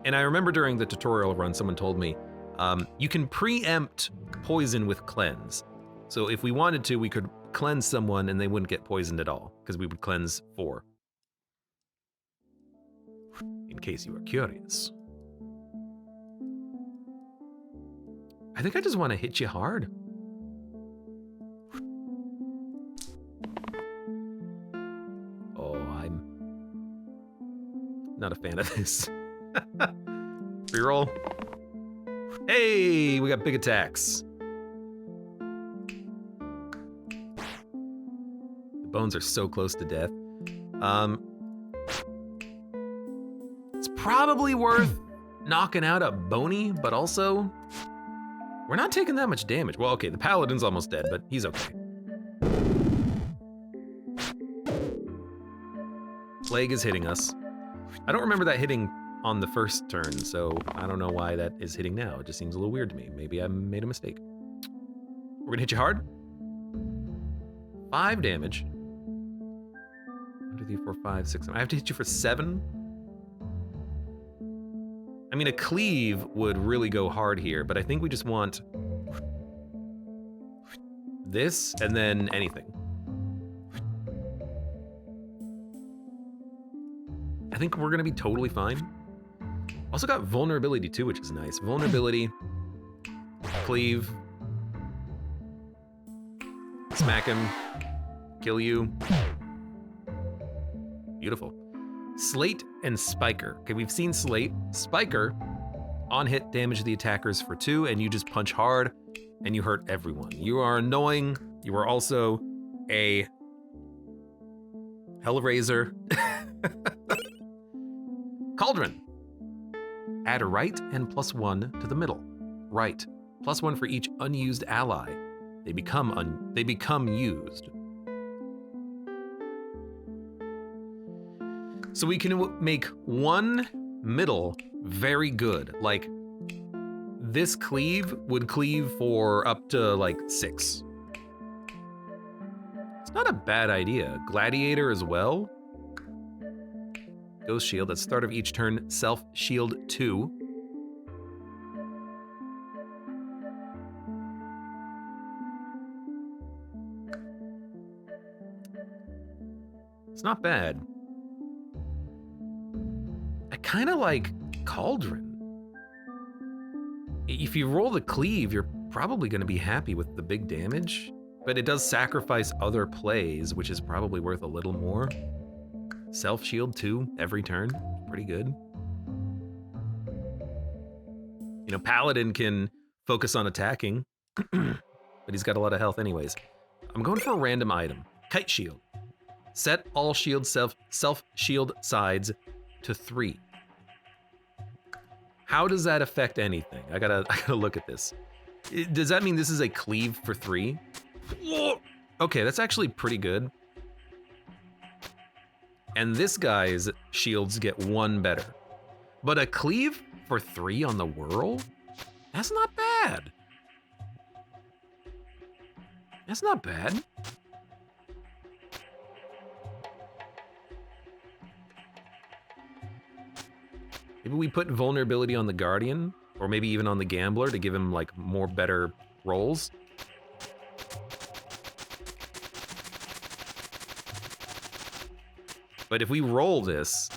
And I remember during the tutorial run, someone told me, you can preempt poison with cleanse. So if we wanted to, we could cleanse someone and they wouldn't get poisoned at all, because we would cleanse 4. In case you are curious. I think I just want to hit you hard. Oh, I'm not a fan of this. Reroll. Hey, we got big attacks. The bones are so close to death. It's probably worth knocking out a bony, but also we're not taking that much damage. Well, okay, the Paladin's almost dead, but he's okay. Plague is hitting us. I don't remember that hitting on the first turn, so I don't know why that is hitting now. It just seems a little weird to me. Maybe I made a mistake. We're gonna hit you hard. 5 damage. 1, 2, 3, 4, 5, 6, 7. I have to hit you for 7. I mean, a cleave would really go hard here, but I think we just want this and then anything. I think we're gonna be totally fine. Also got vulnerability too, which is nice. Vulnerability, cleave, smack him, kill you. Beautiful. Slate and Spiker. Okay, we've seen Slate. Spiker, on hit, damage the attackers for 2, and you just punch hard, and you hurt everyone. You are annoying. You are also a Hellraiser. Cauldron. Add a right and +1 to the middle. Right. +1 for each unused ally. They become used. So we can make one middle very good. Like, this cleave would cleave for up to like 6. It's not a bad idea. Gladiator as well. Ghost Shield at start of each turn, self shield 2. It's not bad. I kind of like Cauldron. If you roll the cleave, you're probably going to be happy with the big damage, but it does sacrifice other plays, which is probably worth a little more. Self shield 2 every turn, pretty good. You know, Paladin can focus on attacking, but he's got a lot of health anyways. I'm going for a random item. Kite Shield. Set all shield self shield sides to 3. How does that affect anything? I gotta look at this. Does that mean this is a cleave for 3? Okay, that's actually pretty good. And this guy's shields get 1 better. But a cleave for 3 on the whirl? That's not bad. That's not bad. Maybe we put vulnerability on the Guardian, or maybe even on the Gambler to give him like more better rolls. But if we roll this,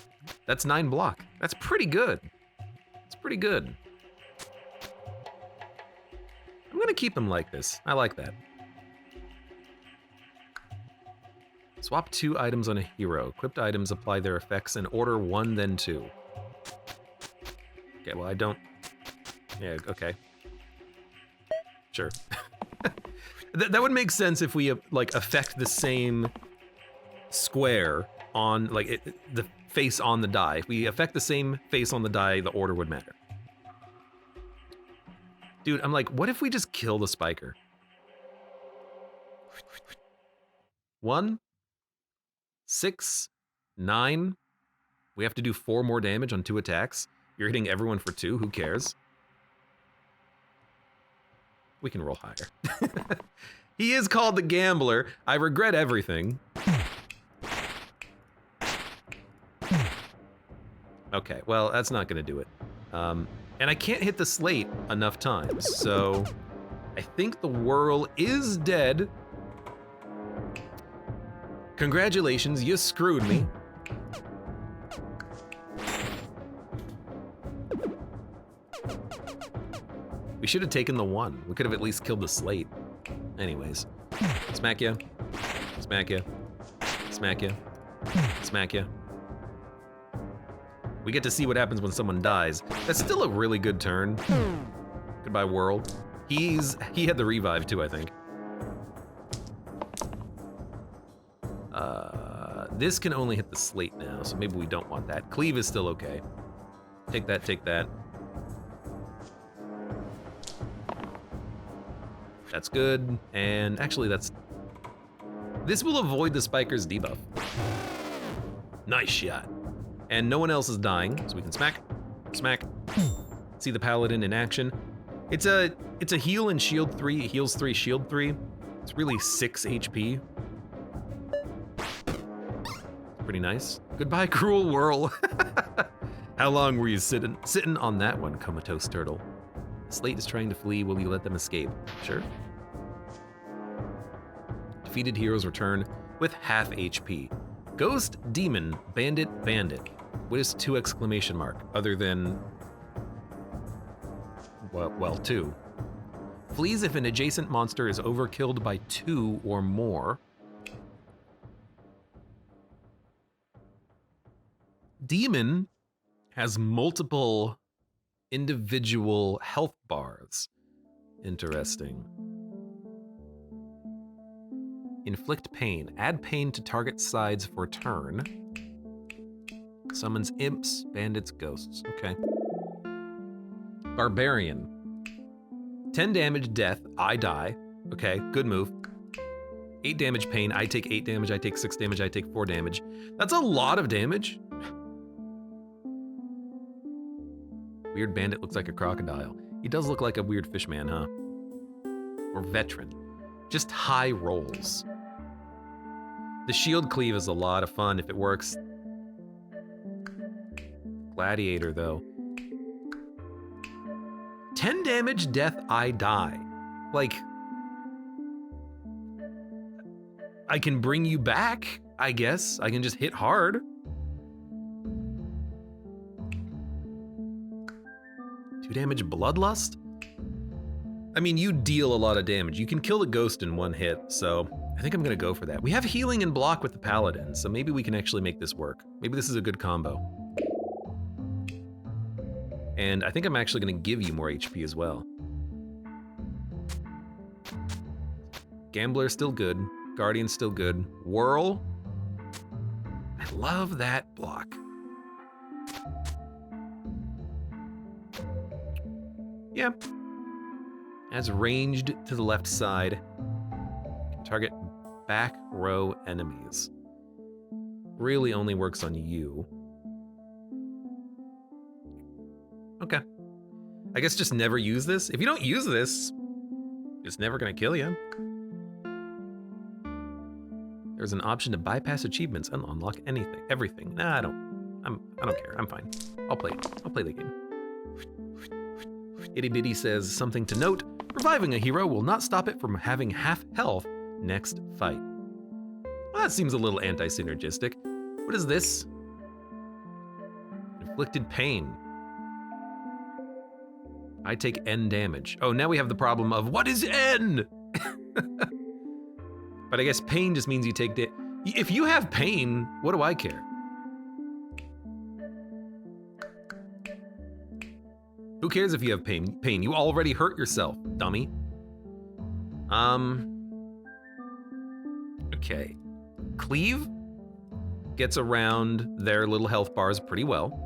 that's 9 block. That's pretty good. It's pretty good. I'm gonna keep him like this. I like that. Swap 2 items on a hero. Equipped items apply their effects in order 1, then 2. Okay, well, I don't... Yeah, okay. Sure. That would make sense if we, like, affect the same square on, like, the face on the die. If we affect the same face on the die, the order would matter. Dude, I'm like, what if we just kill the Spiker? 1, 6, 9. We have to do 4 more damage on 2 attacks. You're hitting everyone for 2, who cares? We can roll higher. He is called the Gambler. I regret everything. Okay, well, that's not gonna do it. And I can't hit the slate enough times, so I think the whirl is dead. Congratulations, you screwed me. We should have taken the 1. We could have at least killed the slate. Anyways. Smack ya. Smack ya. Smack ya. Smack ya. We get to see what happens when someone dies. That's still a really good turn. Goodbye, world. He had the revive too, I think. This can only hit the slate now, so maybe we don't want that. Cleave is still okay. Take that, take that. That's good, and actually this will avoid the Spiker's debuff. Nice shot. And no one else is dying, so we can smack, smack. See the Paladin in action. It's a heal and shield 3, it heals 3, shield 3. It's really 6 HP. Pretty nice. Goodbye, cruel whirl. How long were you sitting on that one, comatose turtle? Slate is trying to flee. Will you let them escape? Sure. Defeated heroes return with half HP. Ghost, demon, bandit, bandit. What is 2 exclamation mark other than, well, 2. Flees if an adjacent monster is overkilled by 2 or more. Demon has multiple individual health bars. Interesting. Inflict pain. Add pain to target sides for turn. Summons imps, bandits, ghosts. Okay. Barbarian. 10 damage, death, I die. Okay, good move. 8 damage, pain. I take 8 damage, I take 6 damage, I take 4 damage. That's a lot of damage. Weird bandit looks like a crocodile. He does look like a weird fish man, huh? Or veteran. Just high rolls. The shield cleave is a lot of fun if it works. Gladiator, though. 10 damage, death, I die. Like, I can bring you back, I guess. I can just hit hard. 2 damage, bloodlust? I mean, you deal a lot of damage. You can kill the ghost in 1 hit, so I think I'm gonna go for that. We have healing and block with the paladin, so maybe we can actually make this work. Maybe this is a good combo. And I think I'm actually gonna give you more HP as well. Gambler still good. Guardian still good. Whirl. I love that block. Yeah. As ranged to the left side. Target back row enemies. Really only works on you. Okay. I guess just never use this. If you don't use this, it's never gonna kill you. There's an option to bypass achievements and unlock anything, everything. Nah, I don't care. I'm fine. I'll play the game. Itty Bitty says something to note. Reviving a hero will not stop it from having half health next fight. Well, that seems a little anti-synergistic. What is this? Inflicted pain. I take N damage. Oh, now we have the problem of what is N? But I guess pain just means you take if you have pain, what do I care? Who cares if you have pain? Pain, you already hurt yourself, dummy. Okay. Cleave gets around their little health bars pretty well.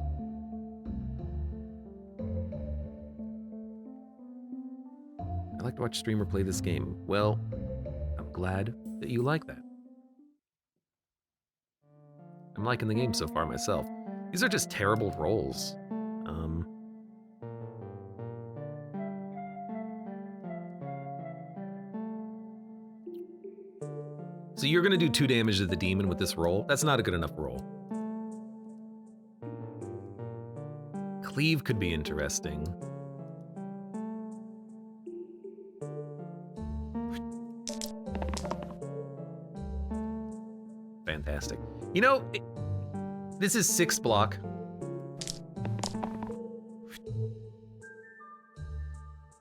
I like to watch streamer play this game. Well, I'm glad that you like that. I'm liking the game so far myself. These are just terrible rolls. So you're gonna do 2 damage to the demon with this roll? That's not a good enough roll. Cleave could be interesting. Fantastic. You know, this is 6 block.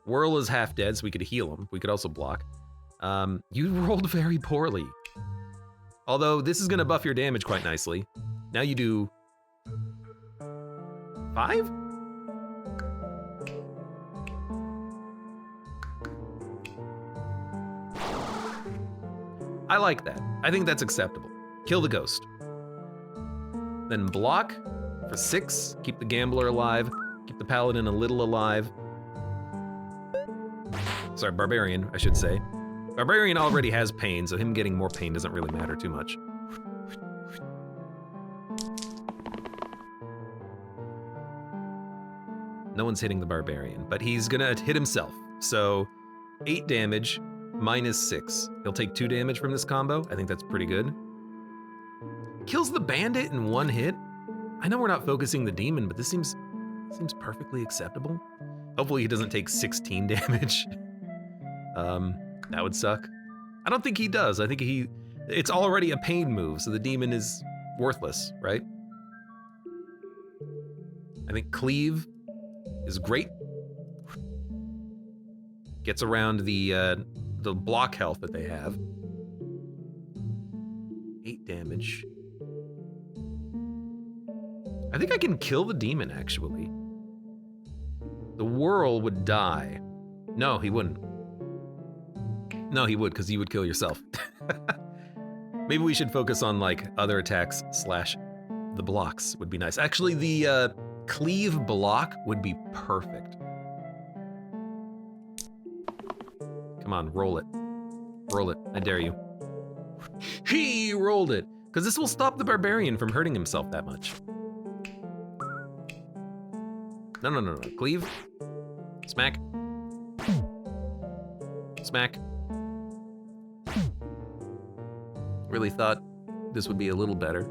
Whirl is half dead, so we could heal him. We could also block. You rolled very poorly. Although this is gonna buff your damage quite nicely. Now you do 5? I like that. I think that's acceptable. Kill the ghost. Then block for 6, keep the gambler alive, keep the paladin a little alive. Sorry, barbarian, I should say. Barbarian already has pain, so him getting more pain doesn't really matter too much. No one's hitting the barbarian, but he's gonna hit himself. So 8 damage, minus 6. He'll take 2 damage from this combo. I think that's pretty good. Kills the bandit in 1 hit. I know we're not focusing the demon, but this seems perfectly acceptable. Hopefully he doesn't take 16 damage. That would suck. I don't think he does. I think it's already a pain move, so the demon is worthless, right? I think cleave is great. Gets around the block health that they have. 8 damage. I think I can kill the demon, actually. The whirl would die. No, he wouldn't. No, he would, because you would kill yourself. Maybe we should focus on like other attacks / the blocks would be nice. Actually, the cleave block would be perfect. Come on, roll it. Roll it, I dare you. He rolled it, because this will stop the barbarian from hurting himself that much. No. Cleave. Smack. Smack. Really thought this would be a little better.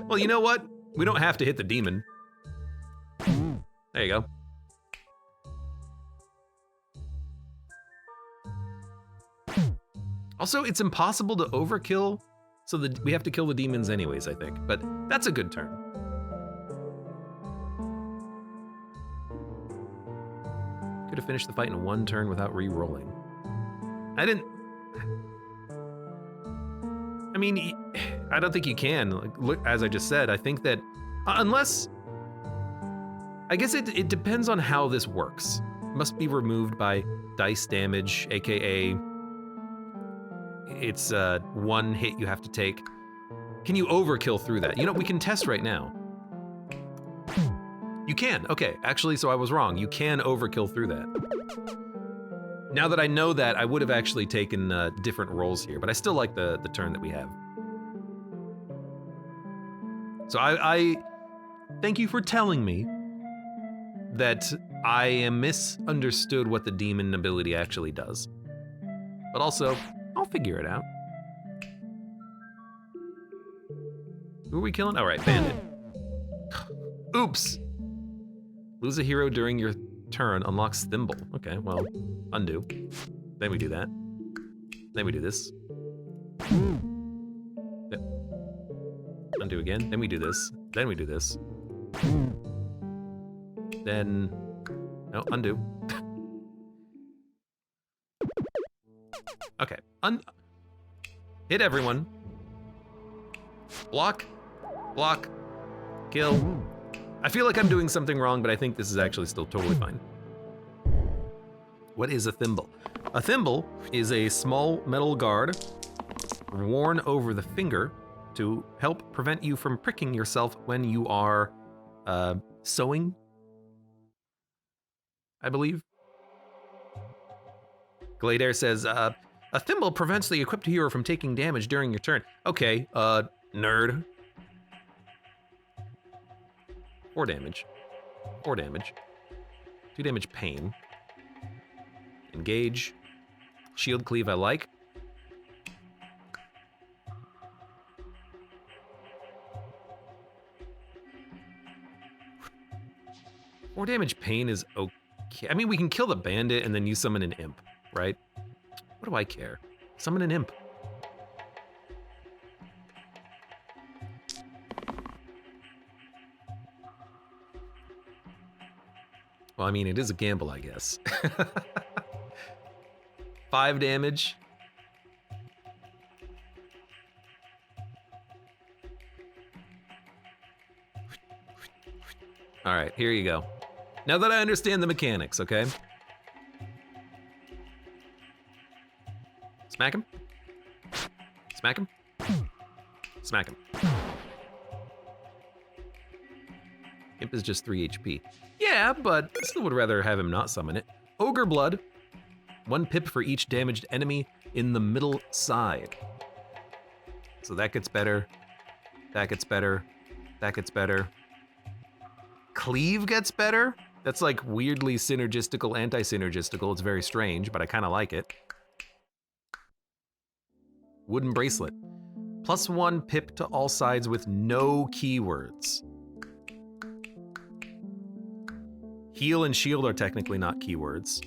Well, you know what? We don't have to hit the demon. There you go. Also, it's impossible to overkill, so that we have to kill the demons anyways, I think. But that's a good turn. Could have finished the fight in one turn without re-rolling. I mean, I don't think you can. Like, look, as I just said, I think that unless, I guess it depends on how this works. It must be removed by dice damage, aka it's one hit you have to take. Can you overkill through that? You know, we can test right now. You can, okay. Actually, so I was wrong. You can overkill through that. Now that I know that, I would have actually taken different rolls here, but I still like the turn that we have. So I thank you for telling me that I am misunderstood what the demon ability actually does. But also, I'll figure it out. Who are we killing? All right, bandit. Oops. Lose a hero during your turn, unlocks thimble. Okay, well, undo. Then we do that. Then we do this. Yep. Undo again. Then we do this. Then we do this. Then, no, undo. Okay, hit everyone. Block, block, kill. I feel like I'm doing something wrong, but I think this is actually still totally fine. What is a thimble? A thimble is a small metal guard worn over the finger to help prevent you from pricking yourself when you are sewing, I believe. Gladeair says, a thimble prevents the equipped hero from taking damage during your turn. Okay, nerd. 4 damage. 4 damage. 2 damage pain. Engage. Shield cleave I like. Four damage pain is okay. I mean, we can kill the bandit and then you summon an imp, right? What do I care? Summon an imp. Well, I mean, it is a gamble, I guess. 5 damage. All right, here you go. Now that I understand the mechanics, okay? Smack him. Smack him. Smack him. Imp is just 3 HP. Yeah, but I still would rather have him not summon it. Ogre Blood. 1 pip for each damaged enemy in the middle side. So that gets better. That gets better. That gets better. Cleave gets better. That's like weirdly synergistical, anti-synergistical. It's very strange, but I kind of like it. Wooden Bracelet. +1 pip to all sides with no keywords. Heal and shield are technically not keywords.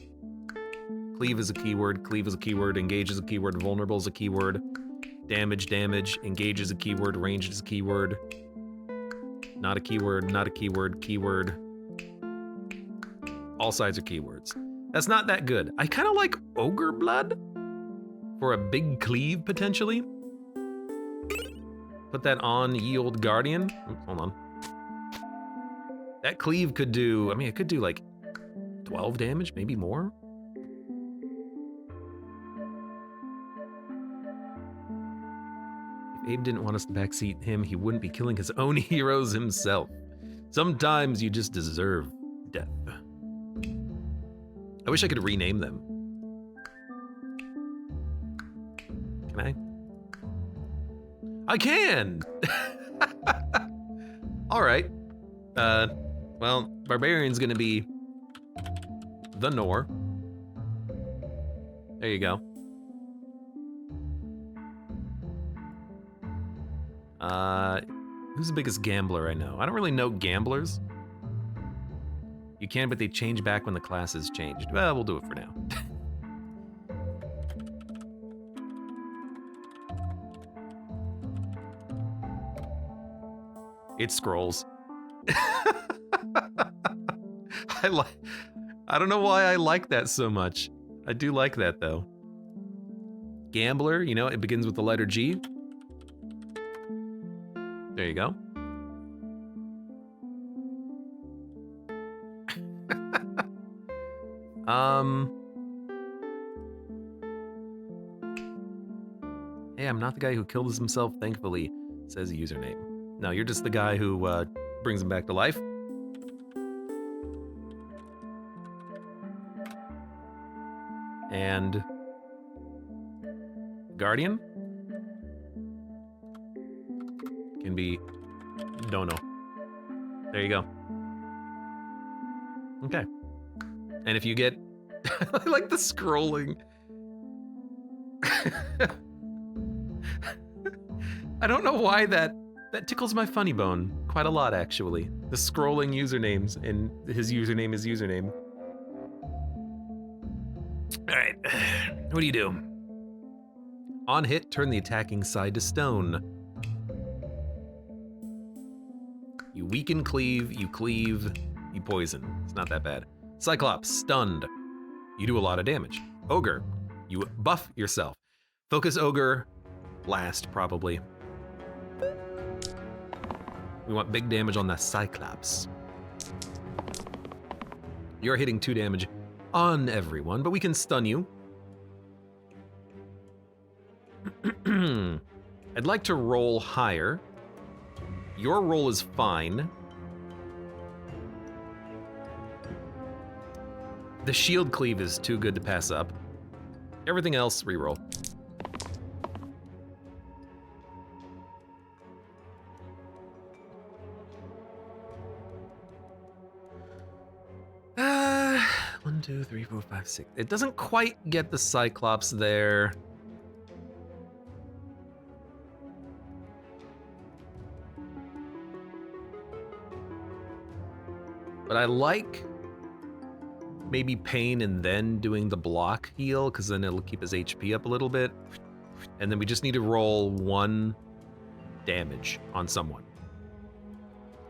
Cleave is a keyword, cleave is a keyword, engage is a keyword, vulnerable is a keyword, damage, engage is a keyword, range is a keyword, not a keyword, not a keyword, keyword. All sides are keywords. That's not that good. I kind of like Ogre Blood for a big cleave, potentially. Put that on Ye Old Guardian. Oops, hold on. That cleave could do, I mean, it could do like 12 damage, maybe more. If Abe didn't want us to backseat him, he wouldn't be killing his own heroes himself. Sometimes you just deserve death. I wish I could rename them. Can I? I can! All right. Well, Barbarian's gonna be the Nor. There you go. Who's the biggest gambler I know? I don't really know gamblers. You can, but they change back when the class is changed. Well, we'll do it for now. It scrolls. I don't know why I like that so much. I do like that though. Gambler, you know, it begins with the letter G. There you go. Hey, I'm not the guy who killed himself, thankfully, says the username. No, you're just the guy who brings him back to life. And Guardian can be Dono. There you go. Okay. And if you get, I like the scrolling. I don't know why that tickles my funny bone quite a lot, actually. The scrolling usernames, and his username is username. All right, what do you do? On hit, turn the attacking side to stone. You weaken, cleave, you poison. It's not that bad. Cyclops, stunned. You do a lot of damage. Ogre, you buff yourself. Focus Ogre last, probably. We want big damage on the Cyclops. You're hitting 2 damage on everyone, but we can stun you. I'd like to roll higher. Your roll is fine. The shield cleave is too good to pass up. Everything else, reroll. One, 2, 3, 4, 5, 6. It doesn't quite get the Cyclops there. But I like maybe Pain and then doing the block heal, because then it'll keep his HP up a little bit. And then we just need to roll 1 damage on someone.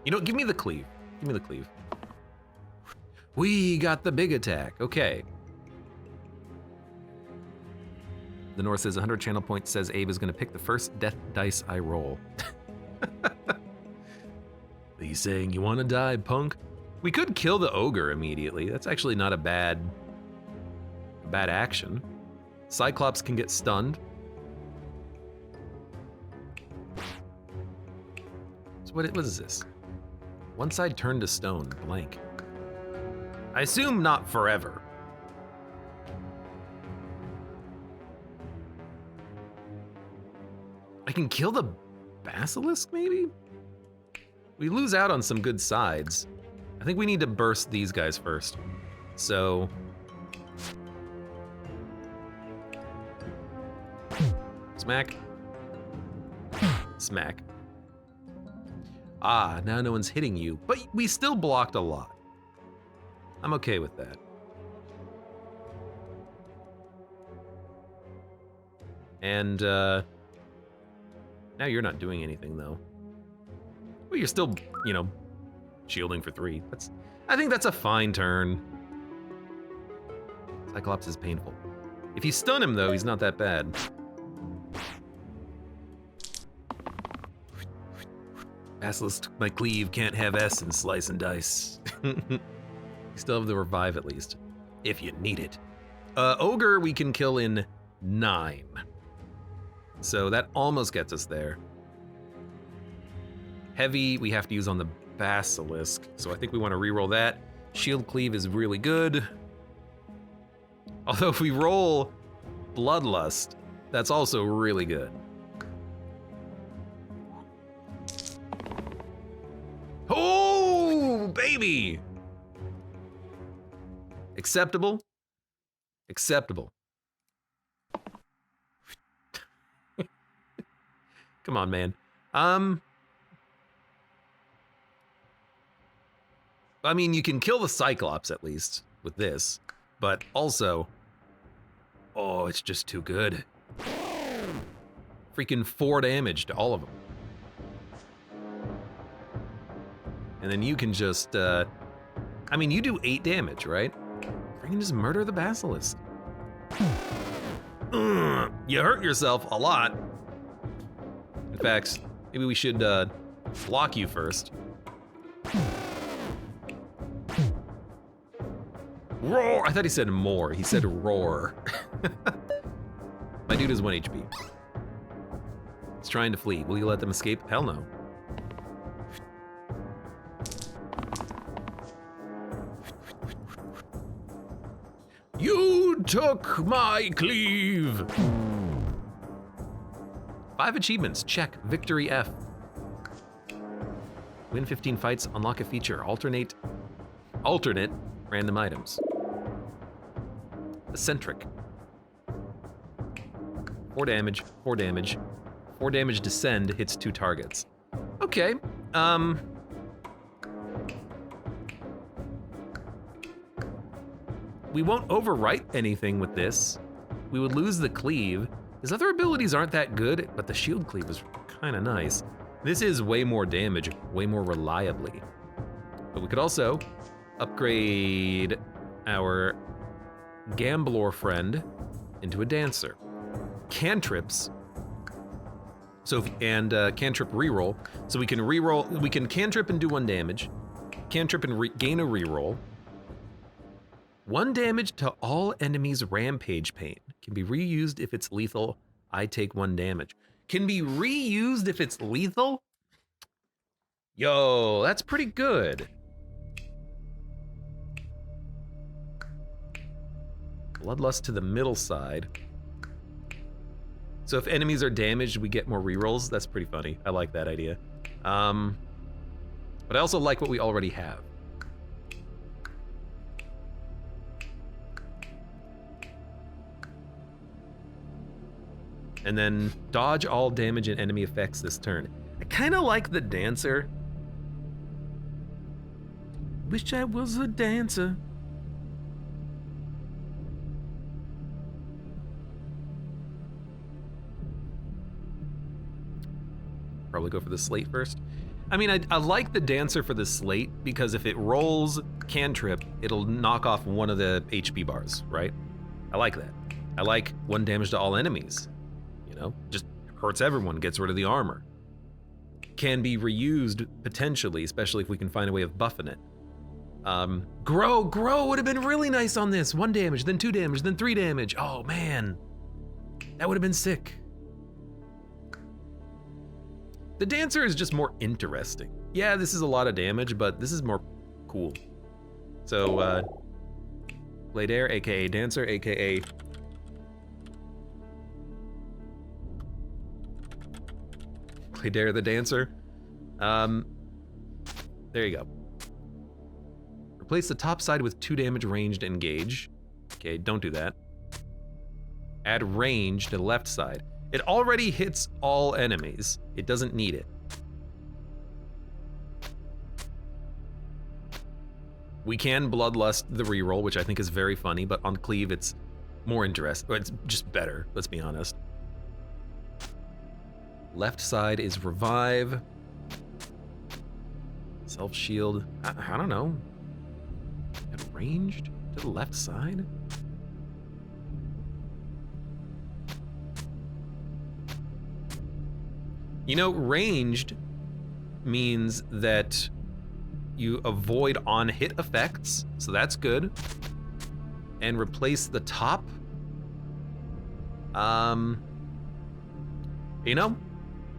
You know, give me the cleave. Give me the cleave. We got the big attack. Okay. The North says 100 channel points, says Abe is going to pick the first death dice I roll. He's saying, you want to die, punk? We could kill the ogre immediately. That's actually not a bad action. Cyclops can get stunned. So what is this? One side turned to stone, blank. I assume not forever. I can kill the basilisk, maybe? We lose out on some good sides. I think we need to burst these guys first. So... smack. Smack. Ah, now no one's hitting you, but we still blocked a lot. I'm okay with that. And, now you're not doing anything, though. Well, you're still, you know, shielding for 3. I think that's a fine turn. Cyclops is painful. If you stun him, though, he's not that bad. Basilisk, my cleave can't have S in slice and dice. You still have the revive at least, if you need it. Ogre we can kill in 9. So that almost gets us there. Heavy we have to use on the Basilisk, so I think we want to reroll that. Shield cleave is really good. Although if we roll Bloodlust, that's also really good. Oh, baby! Acceptable. Acceptable. Come on, man. I mean, you can kill the Cyclops at least with this, but also, oh, it's just too good. Freaking 4 damage to all of them. And then you can just, I mean, you do 8 damage, right? Freaking just murder the Basilisk. You hurt yourself a lot. In fact, maybe we should block you first. Roar! I thought he said more. He said roar. My dude is 1 HP. He's trying to flee. Will you let them escape? Hell no. You took my cleave. 5 achievements. Check. Victory F. Win 15 fights. Unlock a feature. Alternate random items. Eccentric. 4 damage, 4 damage. 4 damage descend hits 2 targets. Okay, we won't overwrite anything with this. We would lose the cleave. His other abilities aren't that good, but the shield cleave is kinda nice. This is way more damage, way more reliably. But we could also upgrade our Gambler friend into a dancer. Cantrips. So cantrip reroll. So we can reroll. We can cantrip and do 1 damage. Cantrip and gain a reroll. 1 damage to all enemies' rampage pain. Can be reused if it's lethal. I take 1 damage. Can be reused if it's lethal? Yo, that's pretty good. Bloodlust to the middle side. So if enemies are damaged, we get more rerolls. That's pretty funny. I like that idea. But I also like what we already have. And then dodge all damage and enemy effects this turn. I kind of like the dancer. Wish I was a dancer. Probably go for the slate first. I mean, I like the dancer for the slate because if it rolls cantrip, it'll knock off one of the HP bars, right? I like that. I like 1 damage to all enemies. You know, just hurts everyone, gets rid of the armor. Can be reused potentially, especially if we can find a way of buffing it. Grow would have been really nice on this. 1 damage, then 2 damage, then 3 damage. Oh man, that would have been sick. The dancer is just more interesting. Yeah, this is a lot of damage, but this is more cool. So, Blade Air, aka Dancer, aka Blade Air the Dancer. There you go. Replace the top side with 2 damage ranged engage. Okay, don't do that. Add range to the left side. It already hits all enemies. It doesn't need it. We can Bloodlust the reroll, which I think is very funny, but on Cleave it's more interesting. It's just better, let's be honest. Left side is Revive. Self-shield, I don't know. Add ranged to the left side? You know, ranged means that you avoid on-hit effects, so that's good. And replace the top. You know,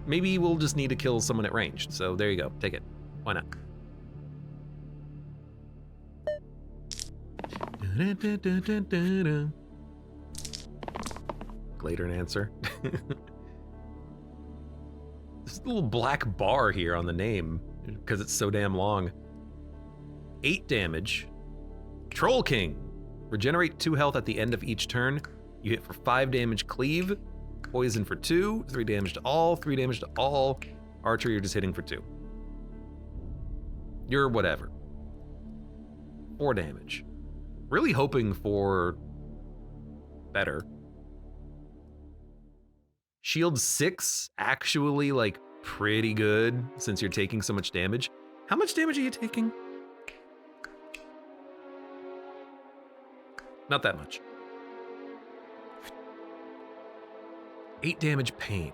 maybe we'll just need to kill someone at range. So there you go, take it. Why not? Later an answer. This little black bar here on the name, because it's so damn long. 8 damage. Troll King. Regenerate 2 health at the end of each turn. You hit for 5 damage cleave. Poison for 2. 3 damage to all. 3 damage to all. Archer, you're just hitting for 2. You're whatever. 4 damage. Really hoping for better. Shield 6, actually like pretty good since you're taking so much damage. How much damage are you taking? Not that much. 8 damage pain.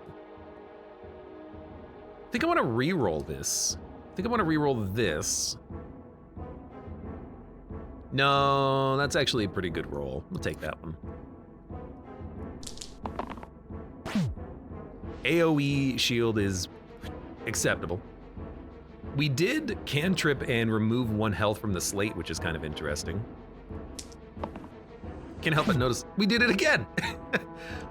I think I want to re-roll this. I think I want to re-roll this. No, that's actually a pretty good roll. We'll take that one. AoE shield is acceptable. We did cantrip and remove 1 health from the slate, which is kind of interesting. Can't help but notice we did it again.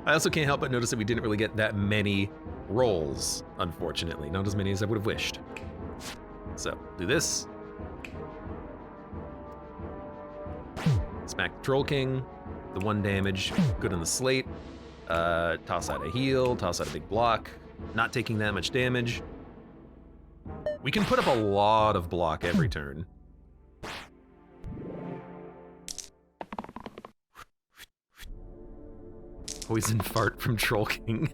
I also can't help but notice that we didn't really get that many rolls, unfortunately. Not as many as I would have wished. So, do this. Smack the Troll King. The 1 damage, good on the slate. Toss out a heal, toss out a big block. Not taking that much damage. We can put up a lot of block every turn. Poison fart from Troll King.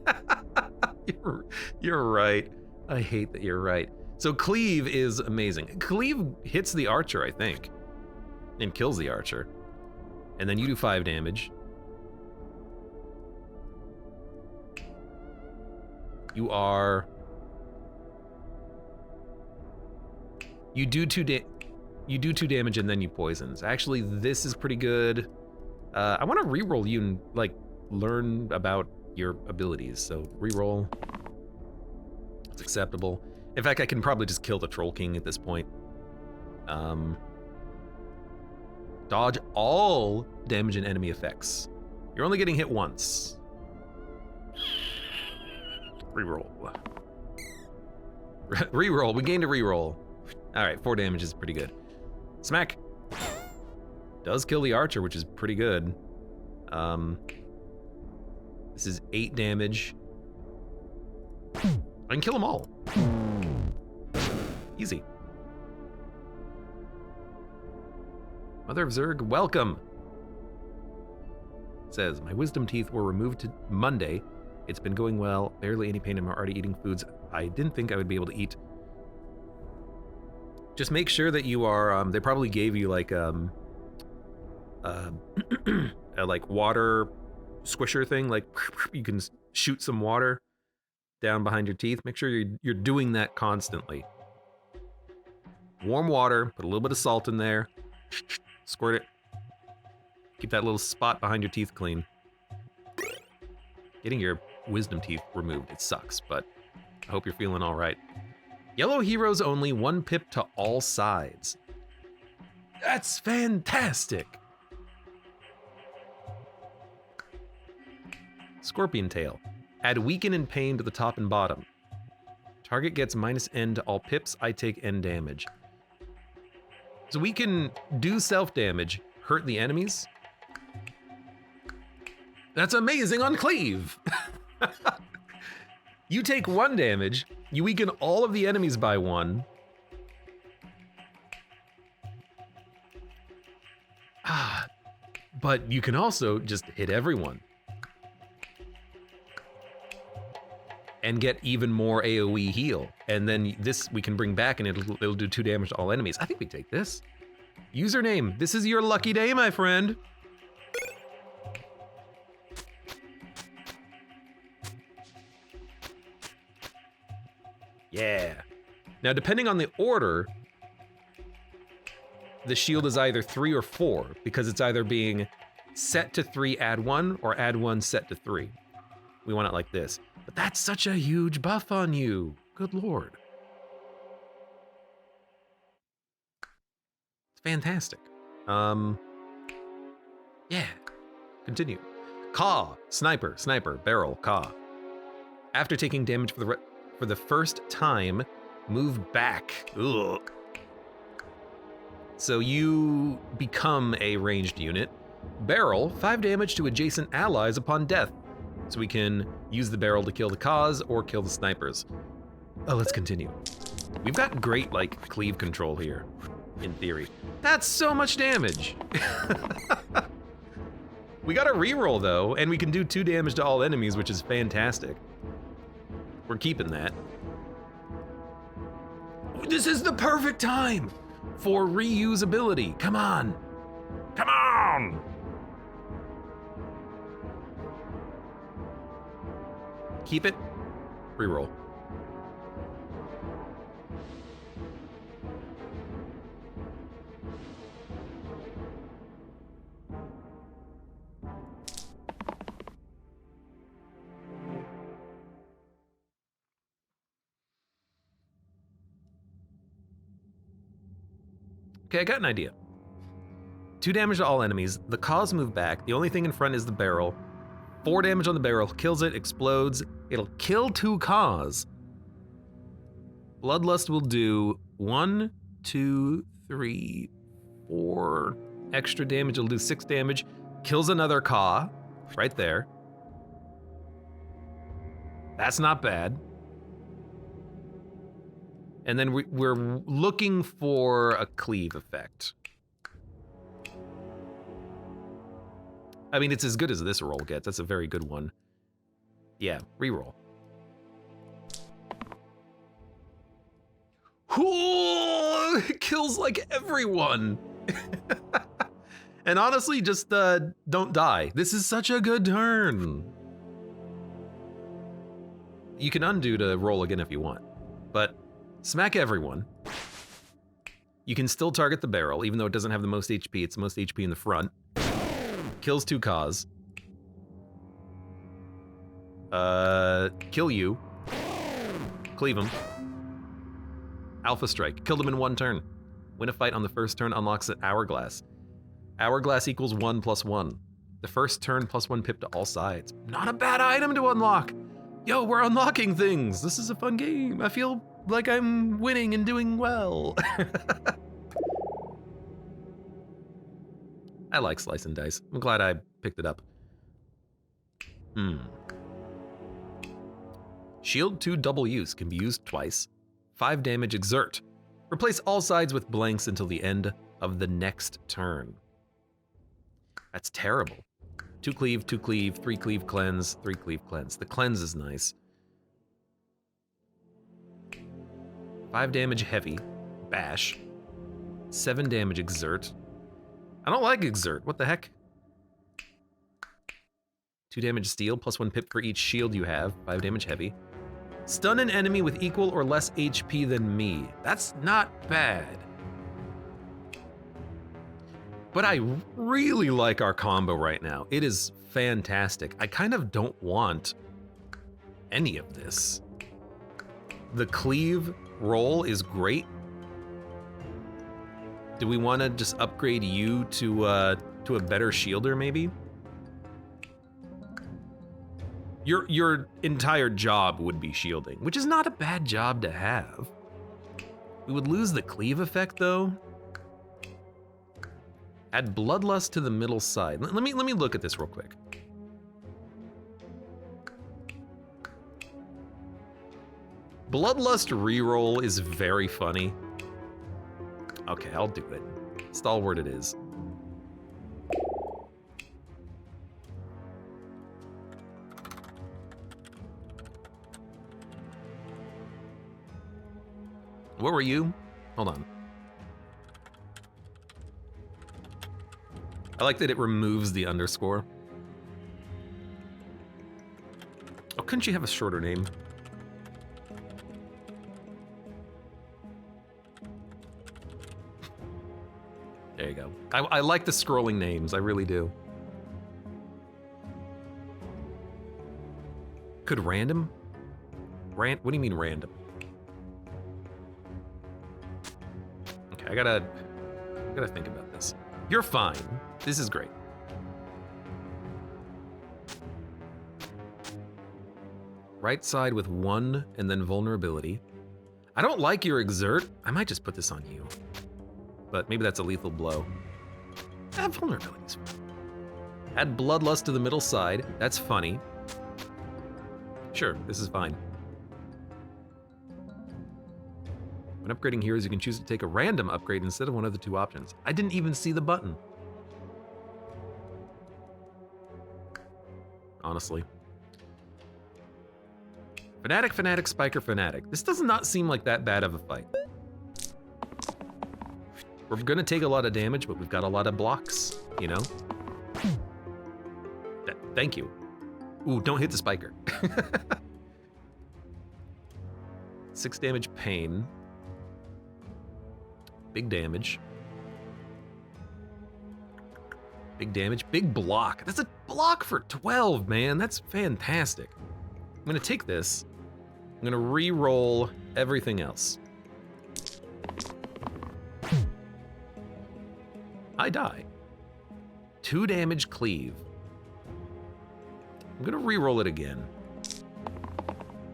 You're right. I hate that you're right. So Cleave is amazing. Cleave hits the archer, I think, and kills the archer. And then you do 5 damage. You do 2 damage and then you poisons. Actually, this is pretty good. I want to reroll you and like learn about your abilities. So reroll. It's acceptable. In fact, I can probably just kill the Troll King at this point. Dodge all damage and enemy effects. You're only getting hit once. Reroll. Reroll. We gained a reroll. All right, 4 damage is pretty good. Smack. Does kill the archer, which is pretty good. This is 8 damage. I can kill them all. Easy. Mother of Zerg, welcome. It says, my wisdom teeth were removed Monday. It's been going well, barely any pain. I'm already eating foods I didn't think I would be able to eat. Just make sure that you are, they probably gave you like a like water squisher thing, like you can shoot some water down behind your teeth. Make sure you're doing that constantly. Warm water, put a little bit of salt in there, squirt it. Keep that little spot behind your teeth clean. Getting your wisdom teeth removed, it sucks, but I hope you're feeling all right. Yellow heroes only, 1 pip to all sides. That's fantastic. Scorpion Tail. Add weaken and pain to the top and bottom. Target gets -N to all pips, I take N damage. So we can do self-damage, hurt the enemies. That's amazing on Cleave. You take 1 damage, you weaken all of the enemies by 1. But you can also just hit everyone. And get even more AoE heal. And then this we can bring back and it'll do 2 damage to all enemies. I think we take this. Username, this is your lucky day, my friend. Yeah. Now, depending on the order, the shield is either 3 or 4, because it's either being set to 3, add 1, or add 1, set to 3. We want it like this. But that's such a huge buff on you. Good lord. It's fantastic. Yeah. Continue. Caw. Sniper, sniper, barrel, caw. After taking damage for the first time, move back. Ugh. So you become a ranged unit. Barrel, 5 damage to adjacent allies upon death. So we can use the barrel to kill the cause or kill the snipers. Oh, let's continue. We've got great, like, cleave control here, in theory. That's so much damage. We got a reroll though, and we can do 2 damage to all enemies, which is fantastic. We're keeping that. This is the perfect time for reusability. Come on. Come on. Keep it. Reroll. Okay, I got an idea. 2 damage to all enemies. The cause move back. The only thing in front is the barrel. 4 damage on the barrel. Kills it, explodes. It'll kill 2 cause. Bloodlust will do 1, 2, 3, 4 extra damage. It'll do 6 damage. Kills another caw. Right there. That's not bad. And then we're looking for a cleave effect. I mean, it's as good as this roll gets. That's a very good one. Yeah, reroll. Ooh, it kills like everyone. And honestly, just don't die. This is such a good turn. You can undo to roll again if you want, but smack everyone. You can still target the barrel, even though it doesn't have the most HP. It's the most HP in the front. Kills 2 cause. Kill you. Cleave him. Alpha strike. Killed him in 1 turn. Win a fight on the first turn, unlocks an hourglass. Hourglass equals 1 + 1. The first turn +1 pip to all sides. Not a bad item to unlock. Yo, we're unlocking things. This is a fun game. I feel like I'm winning and doing well. I like slice and dice. I'm glad I picked it up. Shield 2 double use can be used twice. 5 damage exert. Replace all sides with blanks until the end of the next turn. That's terrible. 2 cleave, 2 cleave, 3 cleave cleanse, 3 cleave cleanse. The cleanse is nice. 5 damage heavy, bash. 7 damage exert. I don't like exert, what the heck? 2 damage steal, +1 pip for each shield you have, 5 damage heavy. Stun an enemy with equal or less HP than me. That's not bad. But I really like our combo right now. It is fantastic. I kind of don't want any of this. The cleave roll is great. Do we want to just upgrade you to a better shielder, maybe? Your entire job would be shielding, which is not a bad job to have. We would lose the cleave effect though. Add bloodlust to the middle side. Let me look at this real quick. Bloodlust reroll is very funny. Okay, I'll do it. Stalwart it is. What were you? Hold on. I like that it removes the underscore. Oh, couldn't you have a shorter name? I like the scrolling names, I really do. Could random? What do you mean random? Okay, I gotta think about this. You're fine. This is great. Right side with 1 and then vulnerability. I don't like your exert. I might just put this on you. But maybe that's a lethal blow. Vulnerability's fine. Add bloodlust to the middle side. That's funny. Sure, this is fine. When upgrading heroes, you can choose to take a random upgrade instead of one of the 2 options. I didn't even see the button. Honestly. Fanatic, Spiker, Fanatic. This does not seem like that bad of a fight. We're gonna take a lot of damage, but we've got a lot of blocks, you know? Thank you. Ooh, don't hit the Spiker. 6 damage pain. Big damage. Big damage, big block. That's a block for 12, man. That's fantastic. I'm gonna take this. I'm gonna re-roll everything else. I die. 2 damage cleave. I'm gonna re-roll it again.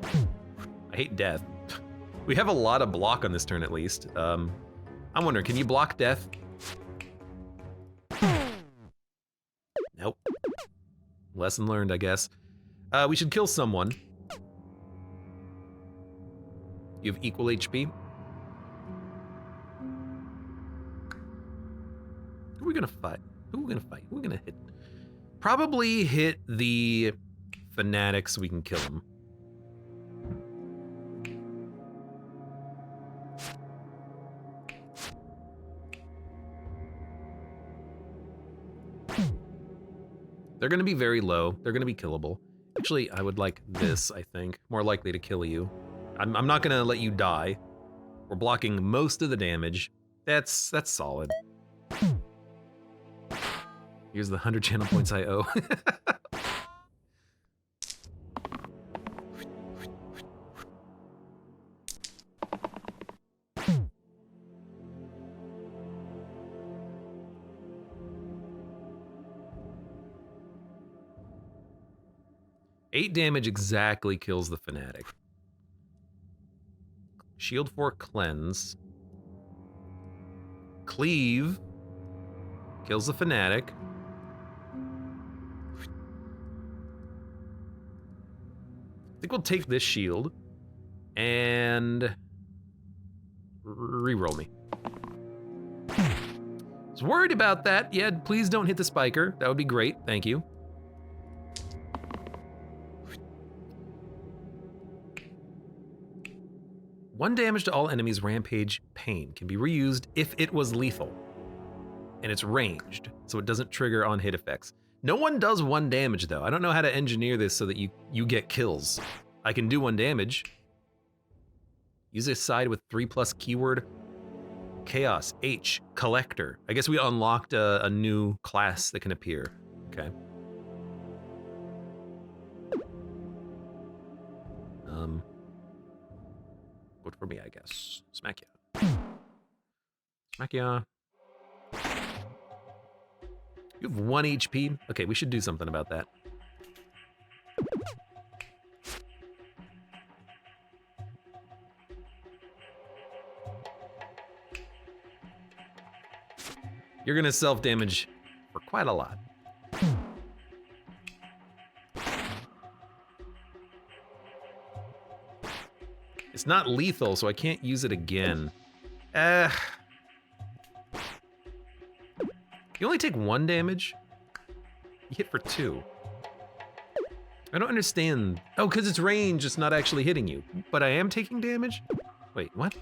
I hate death. We have a lot of block on this turn at least. I'm wondering, can you block death? Nope. Lesson learned, I guess. We should kill someone. You have equal HP. Who are we gonna fight? Who are we gonna fight? Who are we gonna hit? Probably hit the Fanatic so we can kill him. They're gonna be very low. They're gonna be killable. Actually, I would like this, I think. More likely to kill you. I'm not gonna let you die. We're blocking most of the damage. That's solid. Here's the 100 channel points I owe. Eight damage exactly kills the Fanatic. Shield 4 cleanse. Cleave kills the Fanatic. I think we'll take this shield and re-roll me. Was worried about that. Yeah, please don't hit the Spiker. That would be great. Thank you. One damage to all enemies, Rampage Pain can be reused if it was lethal. And it's ranged, so it doesn't trigger on hit effects. No one does 1 damage though. I don't know how to engineer this so that you get kills. I can do 1 damage. Use a side with 3+ keyword. Chaos, H, Collector. I guess we unlocked a new class that can appear. Okay. Good for me, I guess. Smack ya. Smack ya. You have 1 HP? Okay, we should do something about that. You're gonna self-damage for quite a lot. It's not lethal, so I can't use it again. You only take 1 damage? You hit for 2. I don't understand. Oh, because it's range, it's not actually hitting you. But I am taking damage? Wait, what?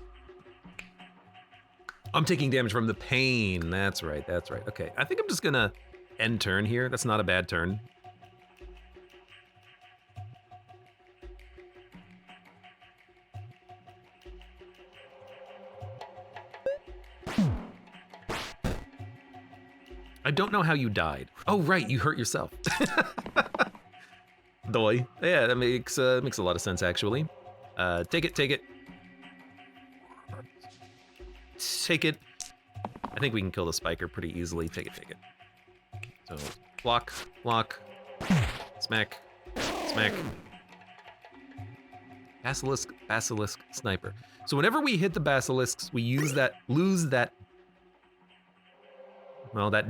I'm taking damage from the pain. That's right, that's right. Okay, I think I'm just gonna end turn here. That's not a bad turn. I don't know how you died. Oh, right, you hurt yourself. Doy. Yeah, that makes a lot of sense, actually. Take it. Take it. I think we can kill the spiker pretty easily. Take it. So, block, smack. Basilisk, sniper. So whenever we hit the basilisks, we lose that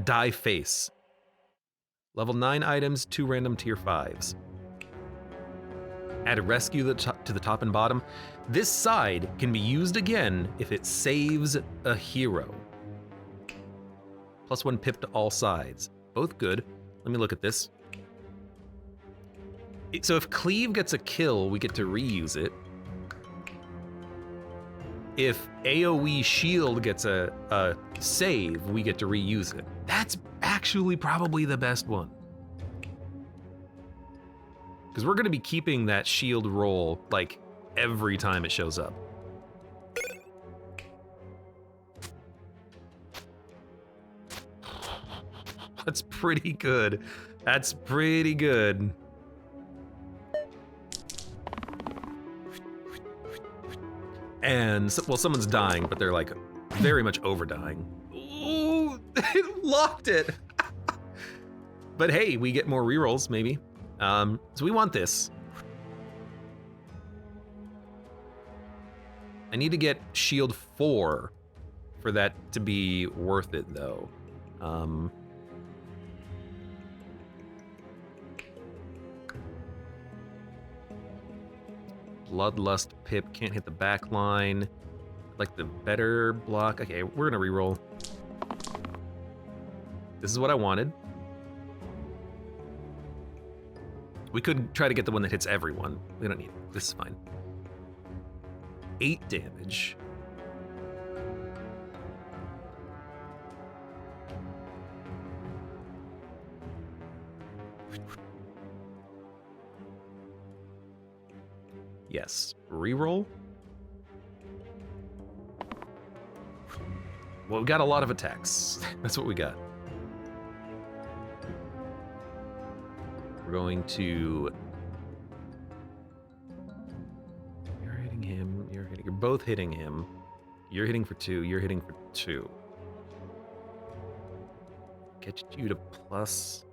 die face. Level 9 items, 2 random tier 5s. Add a rescue to the top and bottom. This side can be used again if it saves a hero. +1 pip to all sides. Both good. Let me look at this. So if Cleave gets a kill, we get to reuse it. If AoE shield gets a save, we get to reuse it. That's actually probably the best one. Because we're gonna be keeping that shield roll like every time it shows up. That's pretty good. That's pretty good. And, well, someone's dying, but they're like very much over dying. Ooh, it locked it. But hey, we get more rerolls, maybe. So we want this. I need to get shield 4 for that to be worth it, though. Bloodlust pip, can't hit the back line. Like the better block. Okay, we're gonna reroll. This is what I wanted. We could try to get the one that hits everyone. We don't need it. This is fine. 8 damage. Yes. Reroll. Well, we got a lot of attacks. That's what we got. We're going to... You're hitting him. You're both hitting him. You're hitting for 2. You're hitting for 2. Get you to plus...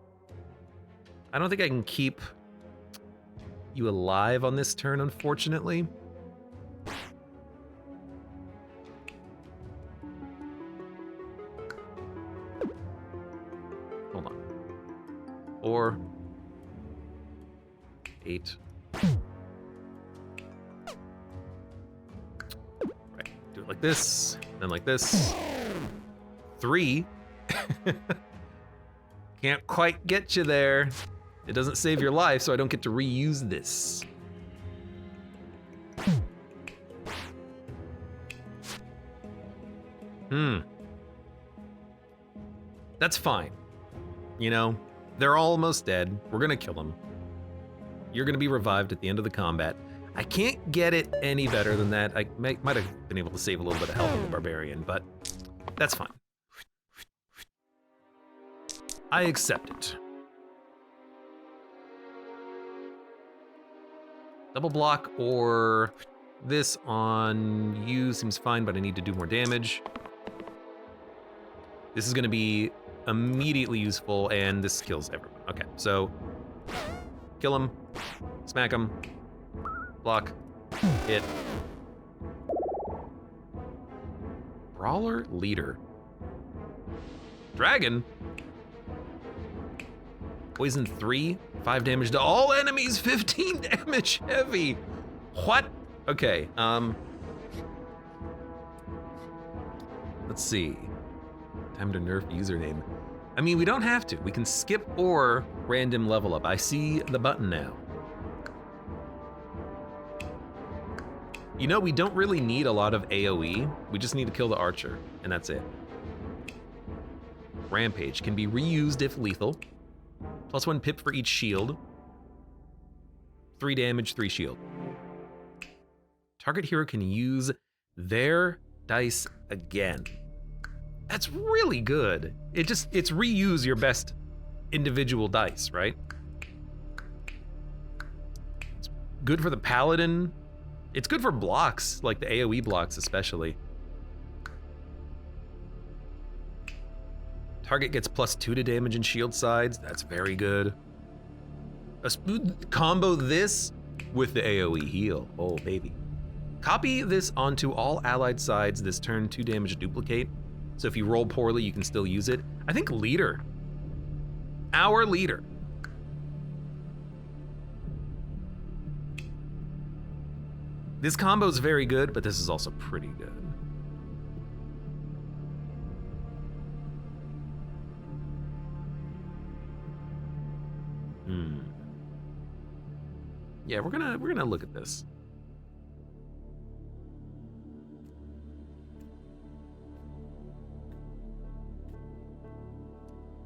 I don't think I can keep you alive on this turn, unfortunately. Hold on. 4, 8. Right, do it like this, then like this. 3. Can't quite get you there. It doesn't save your life, so I don't get to reuse this. That's fine. You know, they're almost dead. We're gonna kill them. You're gonna be revived at the end of the combat. I can't get it any better than that. I might have been able to save a little bit of health on the barbarian, but that's fine. I accept it. Double block or this on you seems fine, but I need to do more damage. This is gonna be immediately useful, and this kills everyone. Okay, so kill him, smack him, block, hit. Brawler leader. Dragon. Poison 3, 5 damage to all enemies, 15 damage heavy. What? Okay, let's see. Time to nerf username. I mean, we don't have to. We can skip or random level up. I see the button now. You know, we don't really need a lot of AoE. We just need to kill the archer, and that's it. Rampage can be reused if lethal. +1 pip for each shield. 3 damage, 3 shield. Target hero can use their dice again. That's really good. It's reuse your best individual dice, right? It's good for the paladin. It's good for blocks, like the AoE blocks especially. Target gets +2 to damage and shield sides. That's very good. Combo this with the AoE heal. Oh, baby. Copy this onto all allied sides this turn, 2 damage duplicate. So if you roll poorly, you can still use it. I think leader. Our leader. This combo is very good, but this is also pretty good. Yeah, we're gonna look at this.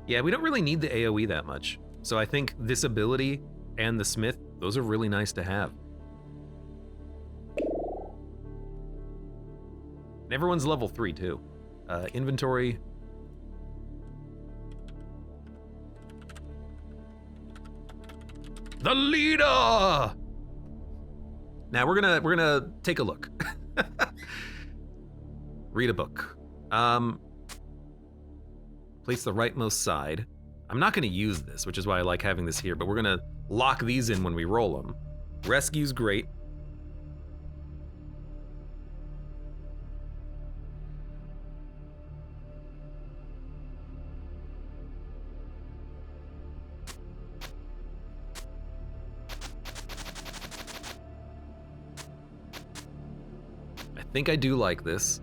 Yeah, we don't really need the AoE that much. So I think this ability and the Smith, those are really nice to have. And everyone's level 3 too. Inventory. The leader! Now we're gonna take a look. Read a book. Place the rightmost side. I'm not gonna use this, which is why I like having this here, but we're gonna lock these in when we roll them. Rescue's great. I think I do like this,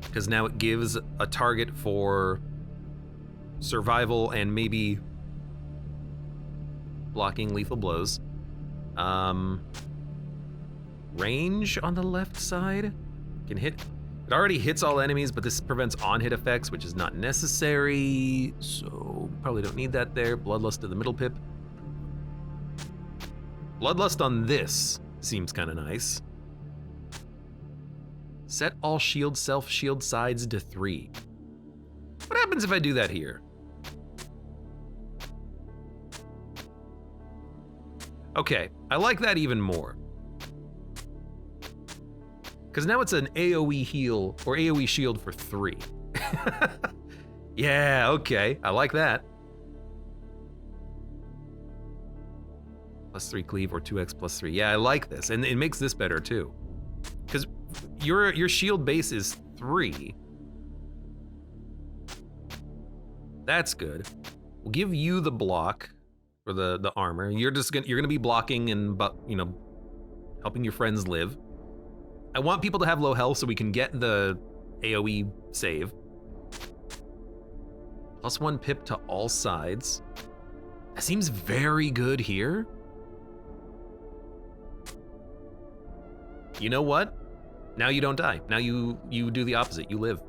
because now it gives a target for survival and maybe blocking lethal blows. Range on the left side can hit. It already hits all enemies, but this prevents on-hit effects, which is not necessary, so probably don't need that there. Bloodlust to the middle pip. Bloodlust on this seems kind of nice. Set all shield self-shield sides to 3. What happens if I do that here? Okay, I like that even more. Because now it's an AoE heal or AoE shield for 3. Yeah, okay, I like that. +3 cleave or 2x +3. Yeah, I like this, and it makes this better too. Because your shield base is 3. That's good. We'll give you the block for the armor. You're gonna be blocking and helping your friends live. I want people to have low health so we can get the AoE save. +1 pip to all sides. That seems very good here. You know what? Now you don't die. Now you do the opposite, you live.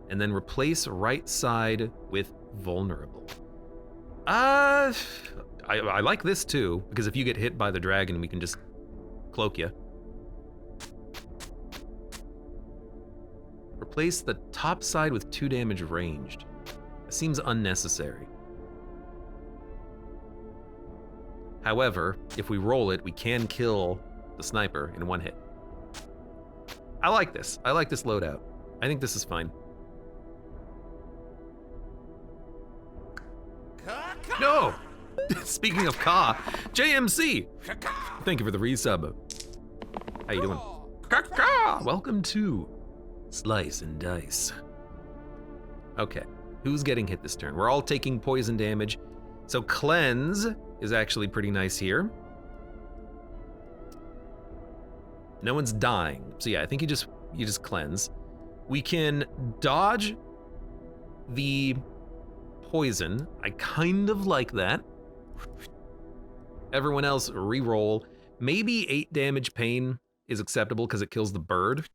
And then replace right side with vulnerable. I like this too, because if you get hit by the dragon, we can just cloak you. Replace the top side with 2 damage ranged. That seems unnecessary. However, if we roll it, we can kill the sniper in 1 hit. I like this. I like this loadout. I think this is fine. No! Speaking of Ka, JMC! Thank you for the resub. How you doing? Welcome to Slice and Dice. Okay, who's getting hit this turn? We're all taking poison damage. So cleanse is actually pretty nice here. No one's dying. So yeah, I think you just cleanse. We can dodge the poison. I kind of like that. Everyone else re-roll. Maybe 8 damage pain is acceptable because it kills the bird.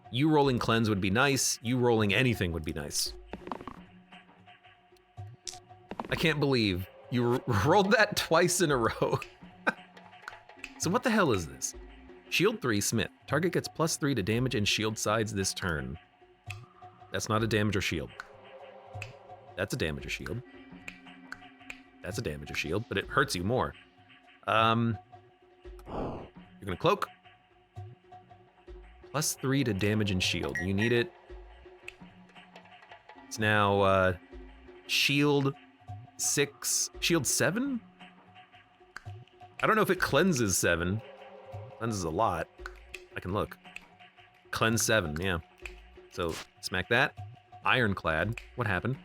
You rolling cleanse would be nice. You rolling anything would be nice. I can't believe you rolled that twice in a row. So what the hell is this? Shield 3, Smith. Target gets +3 to damage and shield sides this turn. That's not a damage or shield. That's a damage or shield. That's a damage or shield, but it hurts you more. You're gonna cloak. +3 to damage and shield. You need it. It's now shield 6, shield 7? I don't know if it cleanses 7. Cleanses a lot. I can look. Cleanse 7, yeah. So smack that. Ironclad. What happened?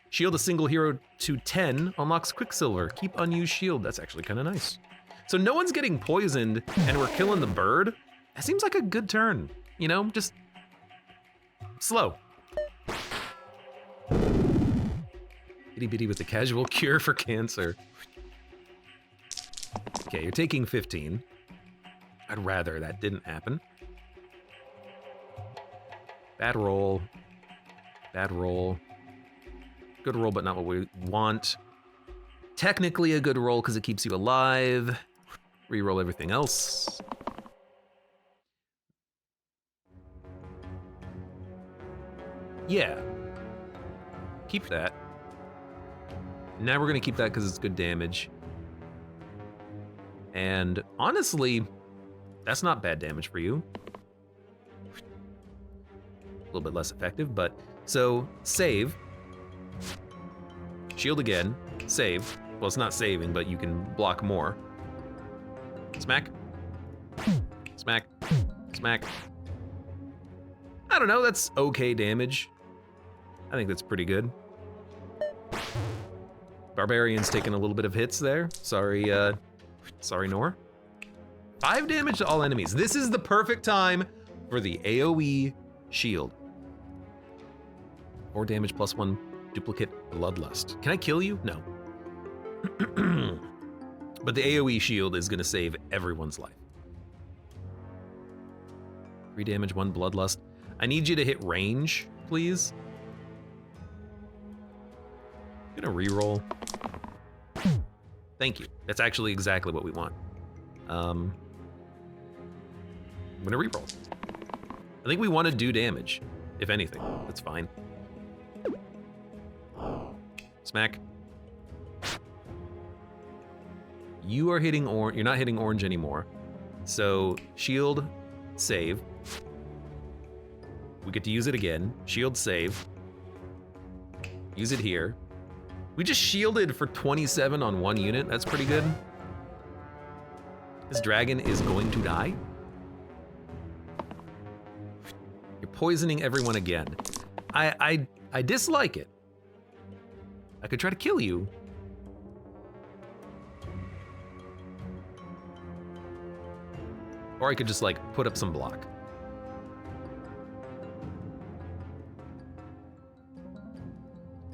Shield a single hero to 10. Unlocks Quicksilver. Keep unused shield. That's actually kind of nice. So no one's getting poisoned and we're killing the bird. That seems like a good turn. You know, just slow. Itty bitty with a casual cure for cancer. Okay, you're taking 15. I'd rather that didn't happen. Bad roll. Bad roll. Good roll, but not what we want. Technically a good roll because it keeps you alive. Reroll everything else. Yeah. Keep that. Now we're gonna keep that because it's good damage. And honestly, that's not bad damage for you. A little bit less effective, but so save. Shield again, save. Well, it's not saving, but you can block more. Smack. Smack. Smack. I don't know, that's okay damage. I think that's pretty good. Barbarian's taking a little bit of hits there. Sorry, sorry, Nor. 5 damage to all enemies. This is the perfect time for the AoE shield. 4 damage plus 1 duplicate bloodlust. Can I kill you? No. But the AoE shield is gonna save everyone's life. 3 damage, 1 bloodlust. I need you to hit range, please. I'm gonna reroll. Thank you. That's actually exactly what we want. I'm gonna reroll. I think we want to do damage, if anything. That's fine. Smack. You are hitting orange. You're not hitting orange anymore. So shield, save. We get to use it again. Shield, save. Use it here. We just shielded for 27 on 1 unit. That's pretty good. This dragon is going to die. You're poisoning everyone again. I dislike it. I could try to kill you. Or I could just like put up some block.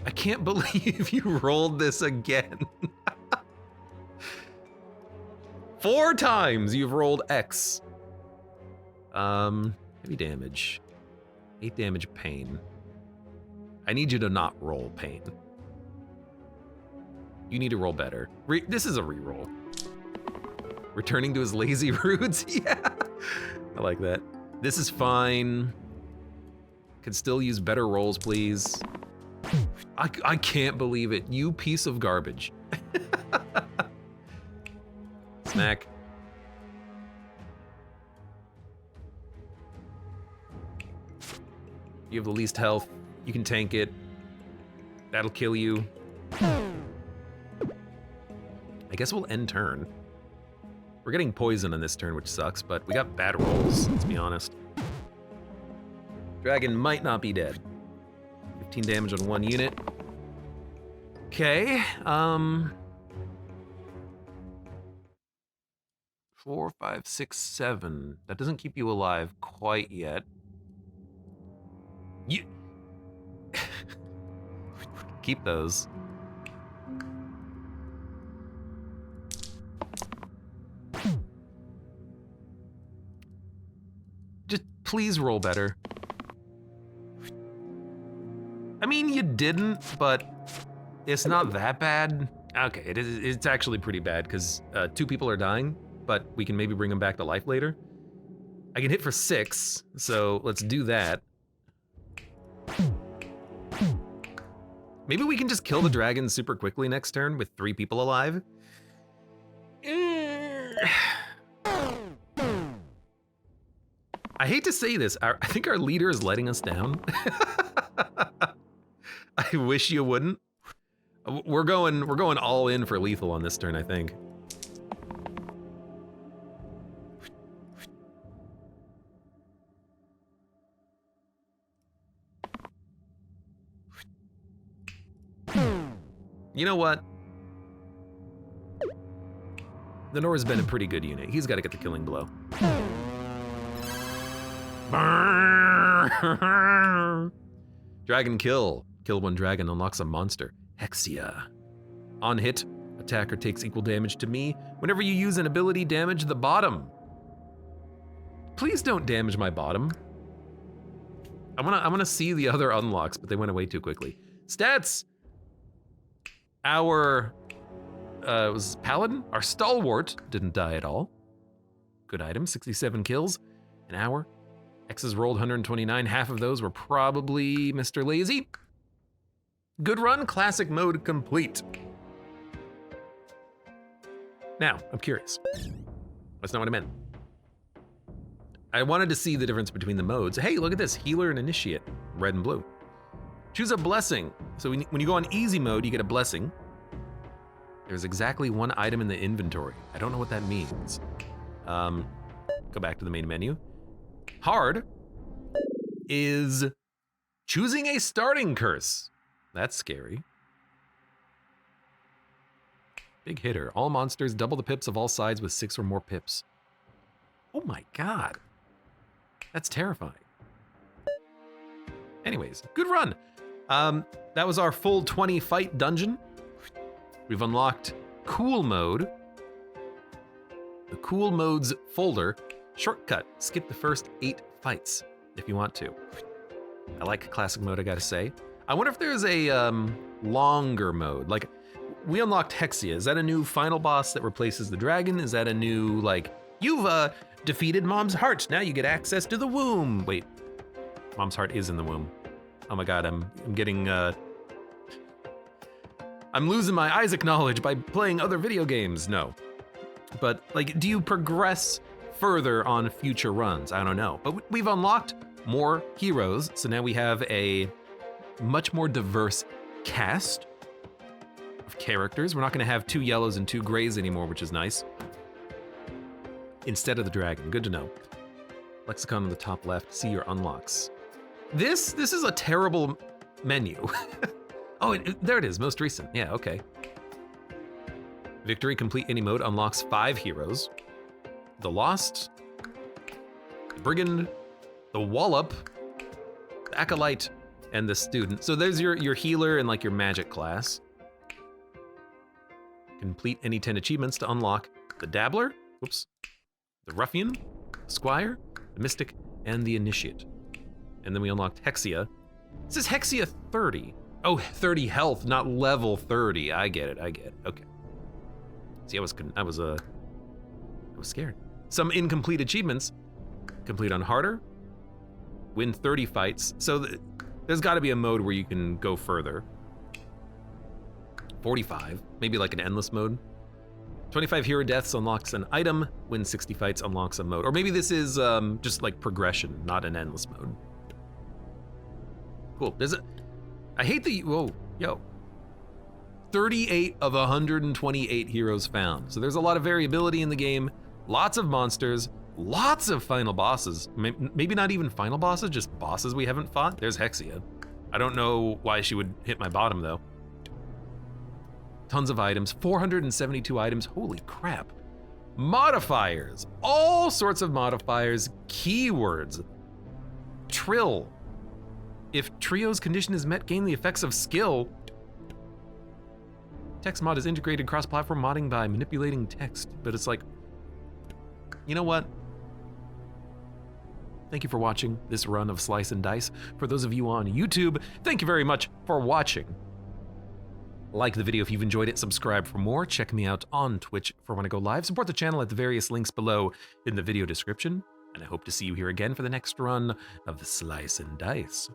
I can't believe you rolled this again. 4 times you've rolled X. Heavy damage. 8 damage pain. I need you to not roll pain. You need to roll better. This is a reroll. Returning to his lazy roots? Yeah, I like that. This is fine. Could still use better rolls, please. I can't believe it. You piece of garbage. Smack. You have the least health. You can tank it. That'll kill you. I guess we'll end turn. We're getting poison on this turn, which sucks, but we got bad rolls, let's be honest. Dragon might not be dead. 15 damage on 1 unit. Okay, 4, 5, 6, 7. That doesn't keep you alive quite yet. You keep those. Just please roll better. I mean, you didn't, but it's not that bad. Okay, it's actually pretty bad because 2 people are dying, but we can maybe bring him back to life later. I can hit for 6, so let's do that. Maybe we can just kill the dragon super quickly next turn with 3 people alive. I hate to say this, I think our leader is letting us down. I wish you wouldn't. We're going all in for lethal on this turn, I think. You know what? The Nora's been a pretty good unit. He's got to get the killing blow. Dragon kill. Kill 1 dragon, unlocks a monster. Hexia. On hit, attacker takes equal damage to me. Whenever you use an ability, damage the bottom. Please don't damage my bottom. I wanna see the other unlocks, but they went away too quickly. Stats. Our was Paladin, our stalwart, didn't die at all. Good item, 67 kills. An hour. X's rolled 129, half of those were probably Mr. Lazy. Good run, classic mode complete. Now, I'm curious. That's not what I meant. I wanted to see the difference between the modes. Hey, look at this, healer and initiate, red and blue. Choose a blessing. So when you go on easy mode, you get a blessing. There's exactly 1 item in the inventory. I don't know what that means. Go back to the main menu. Hard is choosing a starting curse. That's scary. Big hitter. All monsters double the pips of all sides with 6 or more pips. Oh my God. That's terrifying. Anyways, good run. That was our full 20 fight dungeon. We've unlocked cool mode. The cool modes folder. Shortcut, skip the first 8 fights if you want to. I like classic mode, I gotta say. I wonder if there's a longer mode. Like, we unlocked Hexia. Is that a new final boss that replaces the dragon? Is that a new, like, you've defeated Mom's heart, now you get access to the womb. Wait, Mom's heart is in the womb. Oh my God, I'm getting, I'm losing my Isaac knowledge by playing other video games. No. But, like, do you progress further on future runs? I don't know. But we've unlocked more heroes, so now we have a much more diverse cast of characters. We're not gonna have 2 yellows and 2 grays anymore, which is nice. Instead of the dragon, good to know. Lexicon on the top left, see your unlocks. This is a terrible menu. Oh, there it is, most recent, yeah, okay. Victory, complete any mode, unlocks 5 heroes. The Lost, the Brigand, the Wallop, the Acolyte, and the Student. So there's your healer and like your magic class. Complete any 10 achievements to unlock the Dabbler, whoops, the Ruffian, the Squire, the Mystic, and the Initiate. And then we unlocked Hexia. This is Hexia 30. Oh, 30 health, not level 30. I get it, okay. See, I was scared. Some incomplete achievements. Complete on harder. Win 30 fights. So there's gotta be a mode where you can go further. 45, maybe like an endless mode. 25 hero deaths unlocks an item. Win 60 fights unlocks a mode. Or maybe this is just like progression, not an endless mode. Cool, I hate the, whoa, yo. 38 of 128 heroes found. So there's a lot of variability in the game, lots of monsters, lots of final bosses. Maybe not even final bosses, just bosses we haven't fought. There's Hexia. I don't know why she would hit my bottom though. Tons of items, 472 items, holy crap. Modifiers, all sorts of modifiers, keywords. Trill. If Trio's condition is met, gain the effects of skill. Text mod is integrated cross-platform modding by manipulating text, but it's like, you know what? Thank you for watching this run of Slice and Dice. For those of you on YouTube, thank you very much for watching. Like the video if you've enjoyed it, subscribe for more, check me out on Twitch for when I go live, support the channel at the various links below in the video description, and I hope to see you here again for the next run of the Slice and Dice.